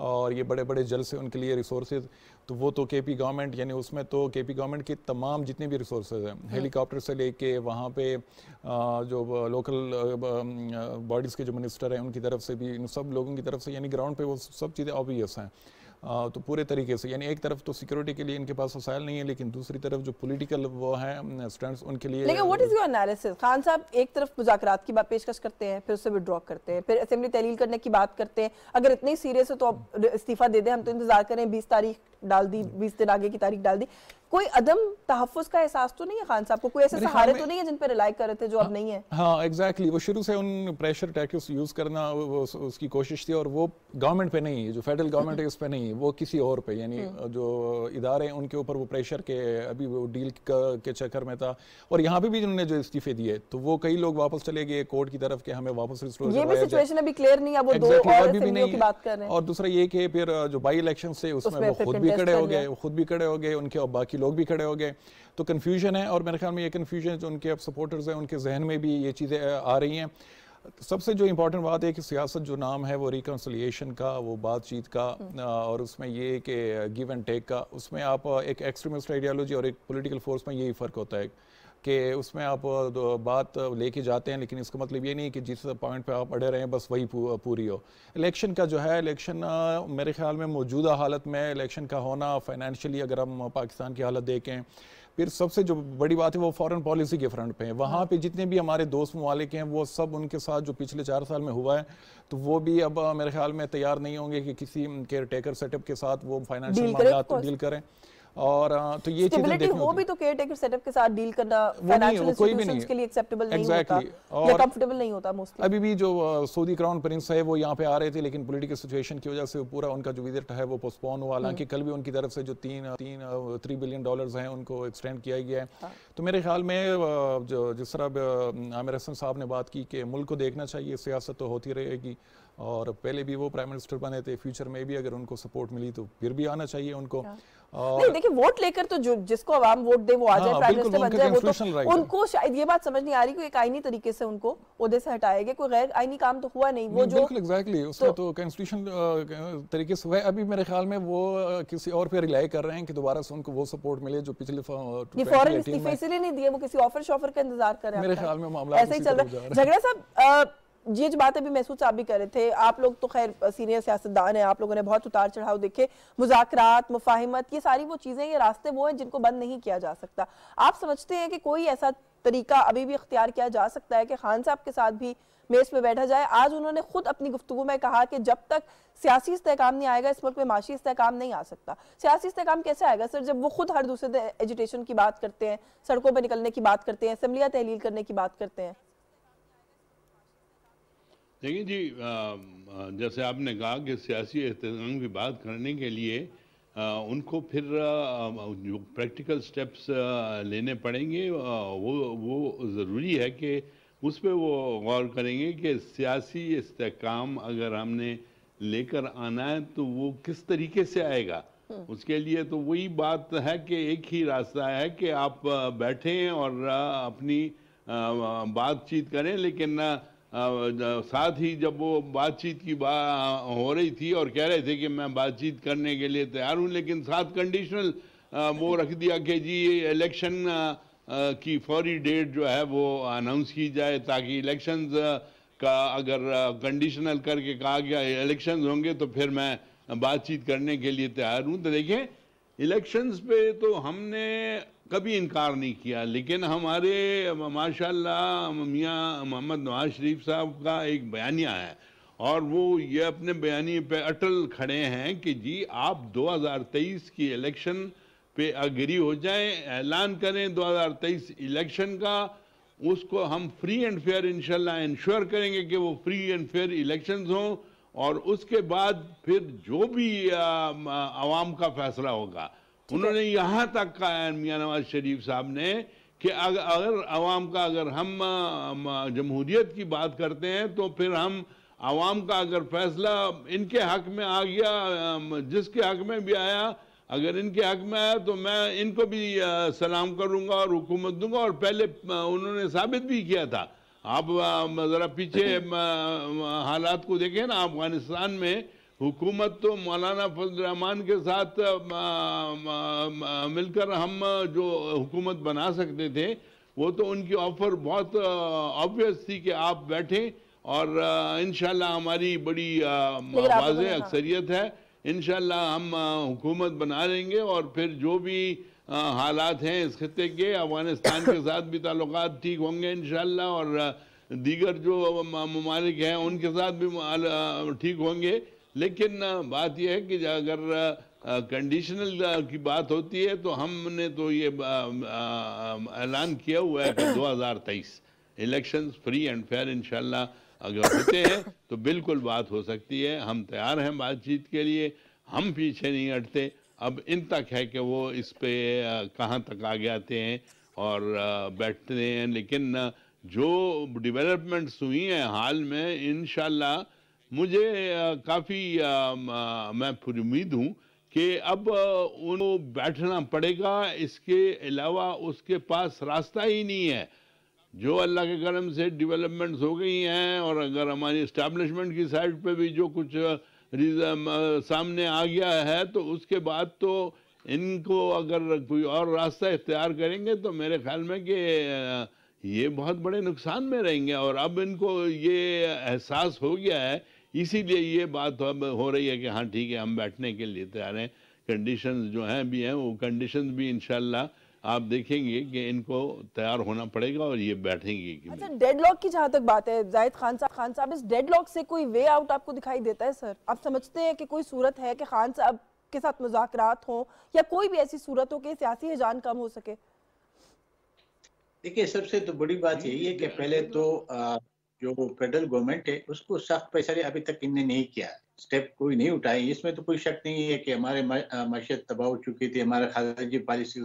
और ये बड़े बड़े जल से उनके लिए रिसोर्सेज, तो वो तो KP गवर्नमेंट, यानी उसमें तो KP गवर्नमेंट के तमाम जितने भी रिसोर्सेज हैं, हेलीकॉप्टर से लेके वहाँ पे जो लोकल बॉडीज़ के जो मिनिस्टर हैं उनकी तरफ से भी, इन सब लोगों की तरफ से, यानी ग्राउंड पे वो सब चीज़ें ऑब्वियस हैं। तो पूरे तरीके से, यानी एक तरफ तो सिक्योरिटी के लिए इनके पास वसाइल नहीं है, लेकिन दूसरी तरफ जो पॉलिटिकल वो है स्टैंड्स उनके लिए। लेकिन what is your analysis? Khan साहब एक तरफ मुज़ाकरात की बात पेशकश करते हैं, फिर उससे विड्रॉ करते हैं, फिर असेंबली तहलील करने की बात करते हैं। अगर इतनी सीरियस है तो अब इस्तीफा दे दें, हम तो इंतजार करें, 20 तारीख डाल दी, 20 दिन आगे की तारीख डाल दी। कोई अदम तहफ़्फ़ुज़ का एहसास तो नहीं है खान साहब को? कोई ऐसे सहारे तो नहीं है जिन पर रिलाई कर रहे थे जो अब नहीं है? हाँ एग्जैक्टली, वो शुरू से उन प्रेशर टैक्टिक्स यूज़ करना उसकी कोशिश थी, और वो गवर्नमेंट पे नहीं है, जो फेडरल गवर्नमेंट है उस पे नहीं है, वो किसी और पे, यानी जो इदारे हैं उनके ऊपर वो प्रेशर के, अभी वो डील के चक्कर में था। और यहाँ पे भी उन्होंने जो इस्तीफे दिए तो वो कई लोग वापस चले गए कोर्ट की तरफ कि हमें वापस रिस्टोर, ये भी सिचुएशन अभी क्लियर नहीं है, वो दो और असेंबलियों की बात कर रहे हैं। और दूसरा ये कि फिर जो बाई इलेक्शन से उसमें वो खुद भी खड़े हो गए, उनके और बाकी लोग भी खड़े हो गए, तो कन्फ्यूजन है। और मेरे ख्याल में ये कन्फ्यूजन जो उनके अब सपोर्टर्स हैं उनके जहन में भी ये चीज़ें आ रही हैं। सबसे जो इम्पोर्टेंट बात है कि सियासत जो नाम है वो रिकन्सिलिएशन का, वो बातचीत का, और उसमें ये कि गिव एंड टेक का, उसमें आप एक एक्सट्रीमिस्ट आइडियोलॉजी और एक पॉलिटिकल फोर्स में यही फ़र्क होता है कि उसमें आप बात लेके जाते हैं, लेकिन इसका मतलब ये नहीं कि जिस पॉइंट पे आप अड़े रहे हैं बस वही पूरी हो। इलेक्शन का जो है, इलेक्शन मेरे ख्याल में मौजूदा हालत में इलेक्शन का होना, फाइनेंशियली अगर हम पाकिस्तान की हालत देखें, फिर सबसे जो बड़ी बात है वो फॉरेन पॉलिसी के फ्रंट पे है। वहाँ पे जितने भी हमारे दोस्त ममालिक हैं वो सब उनके साथ जो पिछले 4 साल में हुआ है, तो वो भी अब मेरे ख्याल में तैयार नहीं होंगे कि किसी केयर टेकर सेटअप के साथ वो फाइनेंशियल मामला तो डील करें। और तो ये चीजें देखनी हो भी तो केयर टेकर सेटअप के साथ डील करना फाइनेंशियल इंस्टीट्यूशंस के लिए एक्सेप्टेबल नहीं होता या कंफर्टेबल नहीं होता मोस्टली। अभी भी जो सऊदी क्राउन प्रिंस है वो यहाँ पे आ रहे थे, लेकिन पॉलिटिकल सिचुएशन की वजह से पूरा उनका जो विजिट है वो पोस्टपोन हुआ। हालांकि कल भी उनकी तरफ से जो $3 बिलियन हैं उनको एक्सटेंड किया गया है। तो मेरे ख्याल में जो जिस तरह आमिर हसन साहब ने बात की कि मुल्क को देखना चाहिए, सियासत तो होती रहेगी, और पहले भी वो प्राइम मिनिस्टर बने थे, फ्यूचर में भी अगर उनको सपोर्ट मिली तो फिर भी आना चाहिए उनको। नहीं देखिए, वोट लेकर तो जो जिसको आवाम वोट दे वो आ जाए, प्राइम मिनिस्टर बन जाए, वो तो उनको शायद ये बात समझ नहीं आ रही कि एक आईनी तरीके से उनको ओहदे से हटाया गया, कोई गैर आईनी काम तो हुआ नहीं। वो जो बिल्कुल एग्जैक्टली उसमें तो कॉन्स्टिट्यूशन तरीके से हुआ है। अभी मेरे ख्याल में वो किसी और पे रिलाई कर रहे हैं कि दोबारा से उनको वो सपोर्ट मिले जो पिछले फॉरेन इस्तीफे इसलिए नहीं दिए, वो किसी ऑफर शॉफर का इंतजार कर रहे हैं। मेरे ख्याल में मामला ऐसा ही चल रहा है। झगड़ा साहब, ये जो बात अभी महसूस आप भी कर रहे थे, आप लोग तो खैर सीनियर सियासतदान हैं, आप लोगों ने बहुत उतार चढ़ाव देखे, मुज़ाकरात, मुफाहिमत, ये सारी वो चीज़ें, ये रास्ते वो हैं जिनको बंद नहीं किया जा सकता। आप समझते हैं कि कोई ऐसा तरीका अभी भी इख्तियार किया जा सकता है कि खान साहब के साथ भी मेज पे बैठा जाए? आज उन्होंने खुद अपनी गुफ्तगू में कहा कि जब तक सियासी इस्तेहकाम नहीं आएगा इस मुल्क में माशी इस्तेहकाम नहीं आ सकता। सियासी इस्तेहकाम कैसे आएगा सर, जब वो खुद हर दूसरे दिन एजुटेशन की बात करते हैं, सड़कों पर निकलने की बात करते हैं, असम्बलियाँ तहलील करने की बात करते हैं? देखिए जी, जैसे आपने कहा कि सियासी इस्तेहकाम की बात करने के लिए उनको फिर जो प्रैक्टिकल स्टेप्स लेने पड़ेंगे, वो ज़रूरी है कि उस पर वो गौर करेंगे कि सियासी इस्तेहकाम अगर हमने लेकर आना है तो वो किस तरीके से आएगा। उसके लिए तो वही बात है कि एक ही रास्ता है कि आप बैठें और अपनी बातचीत करें, लेकिन साथ ही जब वो बातचीत की हो रही थी और कह रहे थे कि मैं बातचीत करने के लिए तैयार हूं, लेकिन साथ कंडीशनल वो रख दिया कि जी इलेक्शन की फौरी डेट जो है वो अनाउंस की जाए, ताकि इलेक्शंस का अगर कंडीशनल करके कहा गया इलेक्शंस होंगे तो फिर मैं बातचीत करने के लिए तैयार हूं। तो देखिए, इलेक्शंस पे तो हमने कभी इनकार नहीं किया, लेकिन हमारे माशाल्लाह मियां मोहम्मद नवाज शरीफ साहब का एक बयानिया है और वो ये अपने बयानी पे अटल खड़े हैं कि जी आप 2023 की इलेक्शन पे अग्री हो जाएं, ऐलान करें 2023 इलेक्शन का, उसको हम फ्री एंड फेयर इंशाल्लाह इंश्योर करेंगे कि वो फ्री एंड फेयर इलेक्शंस हों, और उसके बाद फिर जो भी आवाम का फैसला होगा। उन्होंने यहाँ तक कहा मियां नवाज शरीफ साहब ने कि अगर आवाम का, अगर हम जमहूरियत की बात करते हैं तो फिर हम आवाम का अगर फैसला इनके हक में आ गया, जिसके हक में भी आया, अगर इनके हक में आया तो मैं इनको भी सलाम करूंगा और हुकूमत दूंगा। और पहले उन्होंने साबित भी किया था। आप ज़रा पीछे हालात को देखें ना, अफगानिस्तान में हुकूमत तो मौलाना फजल रहमान के साथ मिलकर हम जो हुकूमत बना सकते थे, वो तो उनकी ऑफर बहुत ऑब्वियस थी कि आप बैठें और इंशाल्लाह हमारी बड़ी वाज़ेह अक्सरियत है, इंशाल्लाह हम हुकूमत बना लेंगे और फिर जो भी हालात हैं इस खित्ते के, अफगानिस्तान के साथ भी ताल्लुकात ठीक होंगे इंशाल्लाह, और दीगर जो ममालिक हैं उनके साथ भी ठीक होंगे। लेकिन बात यह है कि अगर कंडीशनल की बात होती है तो हमने तो ये ऐलान किया हुआ है कि 2023 इलेक्शंस फ्री एंड फेयर इंशाल्लाह अगर होते हैं तो बिल्कुल बात हो सकती है। हम तैयार हैं बातचीत के लिए, हम पीछे नहीं हटते। अब इन तक है कि वो इस पे कहाँ तक आगे आते हैं और बैठते हैं। लेकिन जो डेवलपमेंट्स हुई हैं हाल में, इंशाल्लाह मुझे काफ़ी मैं पूरी उम्मीद हूँ कि अब उनको बैठना पड़ेगा, इसके अलावा उसके पास रास्ता ही नहीं है। जो अल्लाह के करम से डेवलपमेंट्स हो गई हैं, और अगर हमारी इस्टेब्लिशमेंट की साइड पे भी जो कुछ सामने आ गया है, तो उसके बाद तो इनको अगर कोई और रास्ता इख्तियार करेंगे तो मेरे ख्याल में कि ये बहुत बड़े नुकसान में रहेंगे। और अब इनको ये एहसास हो गया है, इसीलिए ये बात अब हो रही है कि हाँ ठीक है, हम बैठने के लिए तैयार हैं। कंडीशंस जो हैं भी हैं, वो कंडीशंस भी इंशाल्लाह आप देखेंगे कि इनको तैयार होना पड़ेगा और ये बैठेंगे। अच्छा, डेडलॉक की जहां तक बात है, जाहिद खान साहब, इस डेडलॉक से कोई वे आउट आपको दिखाई देता है सर? आप समझते हैं कि कोई सूरत है कि खान साहब के साथ मुज़ाकरात हो, या कोई भी ऐसी सूरत हो कि सियासी हिजान कम हो सके? देखिए, सबसे तो बड़ी बात यही है कि पहले तो जो फेडरल गवर्नमेंट है उसको सख्त पैसा अभी तक इनने नहीं किया, स्टेप कोई नहीं उठाए। इसमें तो कोई शक नहीं है कि हमारे मैशत तबाह हो चुकी थी, हमारा खारिजी पॉलिसी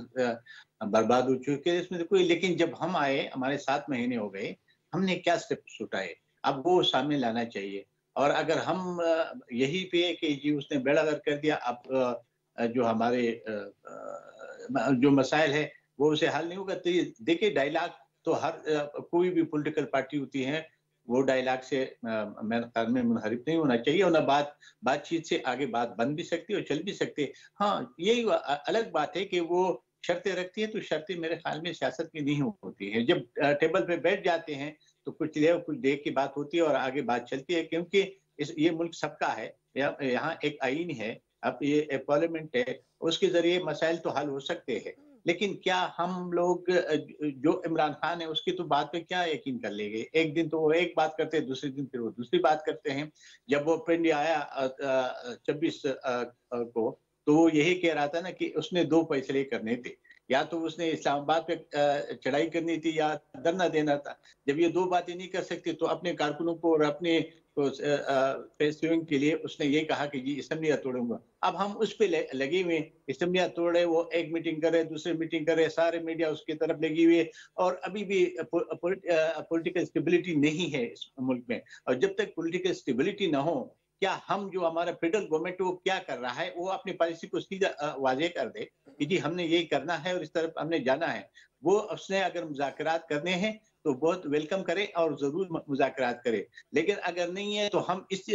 बर्बाद हो चुकी है, इसमें तो कोई। लेकिन जब हम आए, हमारे 7 महीने हो गए, हमने क्या स्टेप्स उठाए, अब वो सामने लाना चाहिए। और अगर हम यही पे कि जी उसने बेड़ा गर्क कर दिया, अब जो हमारे जो मसाइल है वो उसे हल नहीं होगा। तो देखिए, डायलॉग तो हर कोई भी पॉलिटिकल पार्टी होती है, वो डायलॉग से मेरे ख्याल में मुनहरिफ नहीं होना चाहिए, और ना बातचीत से आगे बात बन भी सकती है और चल भी सकती है। हाँ, यही अलग बात है कि वो शर्तें रखती है, तो शर्तें मेरे ख्याल में सियासत की नहीं होती है। जब टेबल पे बैठ जाते हैं तो कुछ ले कुछ दे की बात होती है और आगे बात चलती है, क्योंकि ये मुल्क सबका है, यहाँ एक आईन है, अब ये पार्लियामेंट है, उसके जरिए मसाइल तो हल हो सकते हैं। लेकिन क्या हम लोग जो इमरान खान है उसकी तो बात पे क्या यकीन कर लेंगे? एक दिन तो वो एक बात करते हैं, दूसरे दिन फिर वो दूसरी बात करते हैं। जब वो पिंडी आया 26 को, तो वो यही कह रहा था ना कि उसने 2 फैसले करने थे, या तो उसने इस्लामाबाद पे चढ़ाई करनी थी या धरना देना था। जब ये 2 बातें नहीं कर सकते तो अपने कारकुनों को और अपने पेशेविंग के लिए उसने ये कहा कि जी असम्बलियाँ तोड़ूंगा। अब हम उस पे लगे हुए, असम्बलियाँ तोड़े, वो एक मीटिंग करे, दूसरी मीटिंग करे, सारे मीडिया उसकी तरफ लगी हुई है, और अभी भी पॉलिटिकल स्टेबिलिटी नहीं है इस मुल्क में। और जब तक पॉलिटिकल स्टेबिलिटी ना हो, क्या हम जो हमारा फेडरल गवर्नमेंट वो क्या कर रहा है, वो अपनी पॉलिसी को सीधा वाजे कर दे कि जी हमने यही करना है और इस तरफ हमने जाना है। वो उसने अगर मुज़ाकरात करने हैं तो बहुत वेलकम करे और जरूर मुज़ाकरात करे। लेकिन अगर नहीं है तो हम इस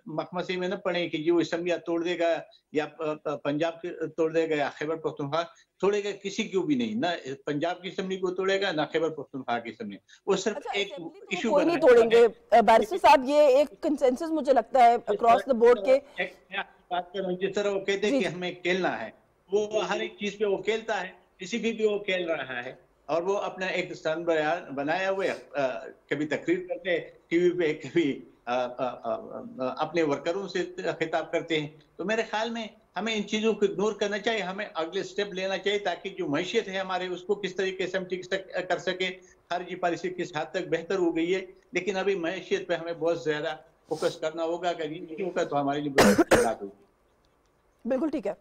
मखमसे में न पड़े कि ये असम्बलियाँ तोड़ देगा या पंजाब तोड़ देगा या खैबर पख्तूनख्वा तोड़ेगा, किसी को भी नहीं, ना पंजाब की असम्बली को तोड़ेगा ना खैबर पख्तूनख्वा की असम्बली। वो सिर्फ एक इशू कोई नहीं तोड़ेंगे। बैरिस्टर साहब, ये एक कंसेंसस मुझे लगता है अक्रॉस द बोर्ड के। बात करूं, जिस तरह वो कहते हैं कि हमें खेलना है, वो हर एक चीज पे वो खेलता है, किसी भी वो खेल रहा है, और वो अपना एक स्टैंड बनाया हुए कभी तकरीर करते हैं टीवी पे, कभी अपने वर्करों से खिताब करते हैं। तो मेरे ख्याल में हमें इन चीजों को इग्नोर करना चाहिए, हमें अगले स्टेप लेना चाहिए ताकि जो मैशियत है हमारे उसको किस तरीके से हम ठीक कर सके। खारिजी पॉलिसी किस हद तक बेहतर हो गई है, लेकिन अभी मैशियत पे हमें बहुत ज्यादा फोकस करना होगा। अगर ये नहीं होगा तो हमारे लिए बहुत मुश्किलात होगी। बिल्कुल ठीक है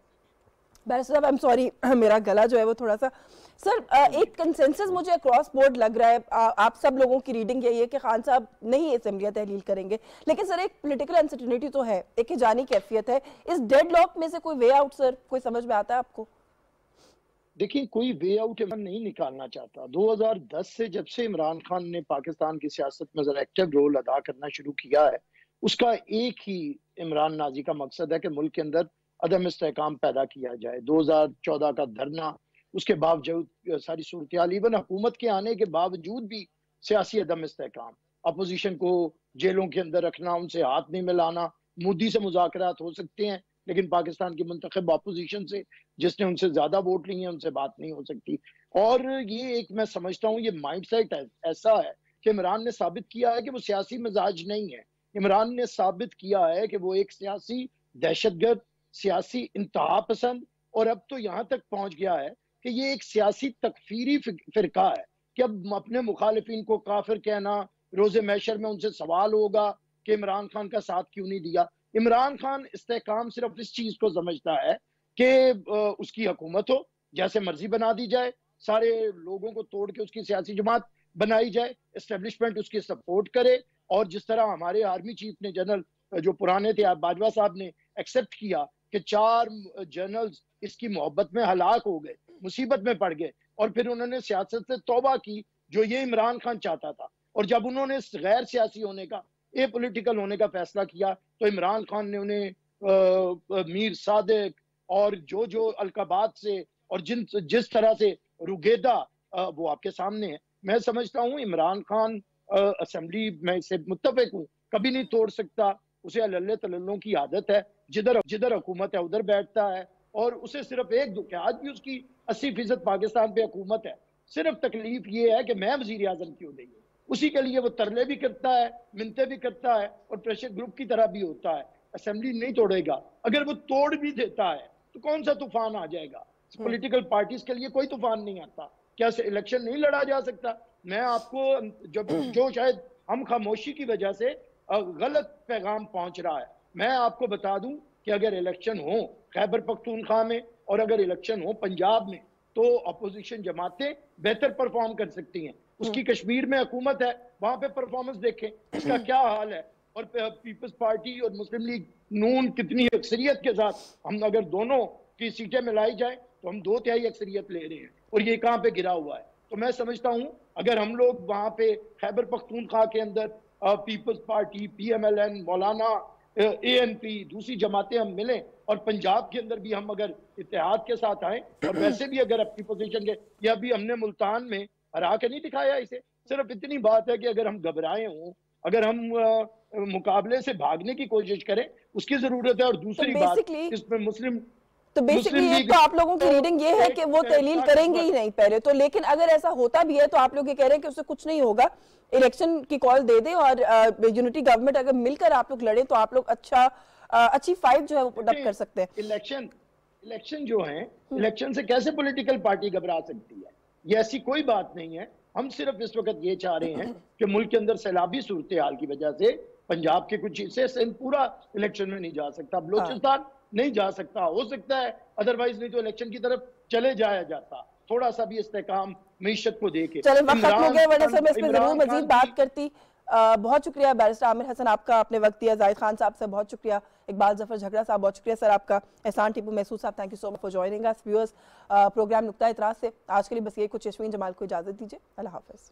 बैरिस्टर साहब, आई एम सॉरी मेरा गला जो है वो थोड़ा सा। सर, एक कंसेंसस मुझे अक्रॉस बोर्ड लग रहा है, आप सब लोगों की रीडिंग यही है कि खान साहब नहीं असेंबलियां तहलील करेंगे, लेकिन सर एक पॉलिटिकल अनसर्टेनिटी तो है, एक जानी कैफियत है। इस डेडलॉक में से कोई वे आउट सर कोई समझ में आता है आपको? देखिए, कोई वे आउट इमरान नहीं निकालना चाहता। 2010 से जब से इमरान खान ने पाकिस्तान की सियासत में जरा एक्टिव रोल अदा करना शुरू किया है, उसका एक ही इमरान नाजी का मकसद है कि मुल्क के अंदर अदम इस्तेहकाम पैदा किया जाए। 2014 का धरना, उसके बावजूद सारी सूरत, इवन हुकूमत के आने के बावजूद भी सियासी अदम इस्तेहकाम, अपोजिशन को जेलों के अंदर रखना, उनसे हाथ नहीं मिलाना। मोदी से मुज़ाकरात हो सकते हैं, लेकिन पाकिस्तान की मुंतखब अपोजिशन से, जिसने उनसे ज्यादा वोट लिए हैं, उनसे बात नहीं हो सकती। और ये एक मैं समझता हूँ ये माइंडसेट ऐसा है कि इमरान ने साबित किया है कि वो सियासी मिजाज नहीं है। इमरान ने साबित किया है कि वो एक सियासी दहशतगर्द, सियासी इंतहा पसंद, और अब तो यहाँ तक पहुंच गया है कि ये एक सियासी तकफीरी फिरका है कि अब अपने मुखालिफिन को काफिर कहना, रोजे महशर में उनसे सवाल होगा कि इमरान खान का साथ क्यों नहीं दिया। इमरान खान इस्तेहकाम सिर्फ इस चीज को समझता है कि उसकी हुकूमत हो, जैसे मर्जी बना दी जाए, सारे लोगों को तोड़ के उसकी सियासी जमात बनाई जाए, एस्टेब्लिशमेंट उसकी सपोर्ट करे। और जिस तरह हमारे आर्मी चीफ ने, जनरल जो पुराने थे बाजवा साहब ने एक्सेप्ट किया कि 4 जनरल्स इसकी मोहब्बत में हलाक हो गए, मुसीबत में पड़ गए, और फिर उन्होंने सियासत से तौबा की, जो ये इमरान खान चाहता था। और जब उन्होंने गैर सियासी होने का, ए पॉलिटिकल होने का फैसला किया, तो इमरान खान ने उन्हें मीर सादिक और जो अलकाबात से और जिस तरह से रुगेदा, वो आपके सामने है। मैं समझता हूँ इमरान खान असेंबली में इससे मुत्तफिक हूँ, कभी नहीं तोड़ सकता। उसे अल्ले तल्लों की आदत है, जिधर हुकूमत है उधर बैठता है, और उसे सिर्फ एक दुख है, आज भी उसकी 80% पाकिस्तान पे हुकूमत है। सिर्फ तकलीफ ये है कि मैं वजीर आजम क्यों नहीं, उसी के लिए वो तरले भी करता है, मिन्नतें भी करता है, और प्रेशर ग्रुप की तरह भी होता है। असेंबली नहीं तोड़ेगा, अगर वो तोड़ भी देता है तो कौन सा तूफान आ जाएगा? पॉलिटिकल पार्टीज के लिए कोई तूफान नहीं आता। क्या इलेक्शन नहीं लड़ा जा सकता? मैं आपको जो शायद हम खामोशी की वजह से गलत पैगाम पहुंच रहा है, मैं आपको बता दूं कि अगर इलेक्शन हो खैबर पख्तूनख्वा में और अगर इलेक्शन हो पंजाब में, तो अपोजिशन जमातें बेहतर परफॉर्म कर सकती हैं। उसकी कश्मीर में हुकूमत है, वहां पे परफॉर्मेंस देखें इसका क्या हाल है। और पीपल्स पार्टी और मुस्लिम लीग नून कितनी अक्सरियत के साथ, हम अगर दोनों की सीटें मिलाई जाए तो हम 2/3 अक्सरियत ले रहे हैं, और ये कहाँ पे गिरा हुआ है। तो मैं समझता हूँ अगर हम लोग वहां पे खैबर पख्तूनख्वा के अंदर पीपल्स पार्टी, PMLN, मौलाना, ANP, दूसरी जमातें हम मिलें, और पंजाब के अंदर भी हम अगर इत्तेहाद के साथ आए, और वैसे भी अगर अपनी पोजीशन के, या भी हमने मुल्तान में हरा के नहीं दिखाया इसे, सिर्फ इतनी बात है कि अगर हम घबराए हों, अगर हम मुकाबले से भागने की कोशिश करें, उसकी जरूरत है। और दूसरी बात, इसमें मुस्लिम तो बेसिकली एक तो आप लोगों की रीडिंग ये है कि वो तहलील करेंगे ही नहीं पहले तो, लेकिन अगर ऐसा होता भी है तो आप लोग ये कह रहे हैं कि उससे कुछ नहीं होगा, इलेक्शन की कॉल दे दें और यूनिटी गवर्नमेंट अगर मिलकर आप लोग लड़े तो आप लोग अच्छी फाइट जो है वो पुट अप कर सकते हैं। इलेक्शन जो है, इलेक्शन से कैसे पॉलिटिकल पार्टी घबरा सकती है? ये ऐसी कोई बात नहीं है। हम सिर्फ इस वक्त ये चाह रहे हैं कि मुल्क के अंदर सैलाबी सूरत हाल की वजह से पंजाब के कुछ हिस्से से पूरा इलेक्शन में नहीं जा सकता, बलोचिस्तान नहीं जा सकता, हो सकता है अदरवाइज नहीं तो इलेक्शन की तरफ चले जाया जाता, थोड़ा सा भी इस्तेकाम मईशत को देके। चलो वक्त खत्म हो गया, वरना सर मैं इस पे जरूर मजीद बात करती। बहुत शुक्रिया बैरिस्टर आमिर हसन आपका, आपने वक्त दिया। जाहिद खान साहब से बहुत शुक्रिया, इकबाल जफर झगड़ा साहब बहुत शुक्रिया सर आपका, एहसान टीपू महसूस साहब thank you so much for joining us. Viewers, program Nukta Etiraz से आज के लिए बस ये कुछ। यशवीन जमाल को इजाजत दीजिए, अल्लाह हाफिज।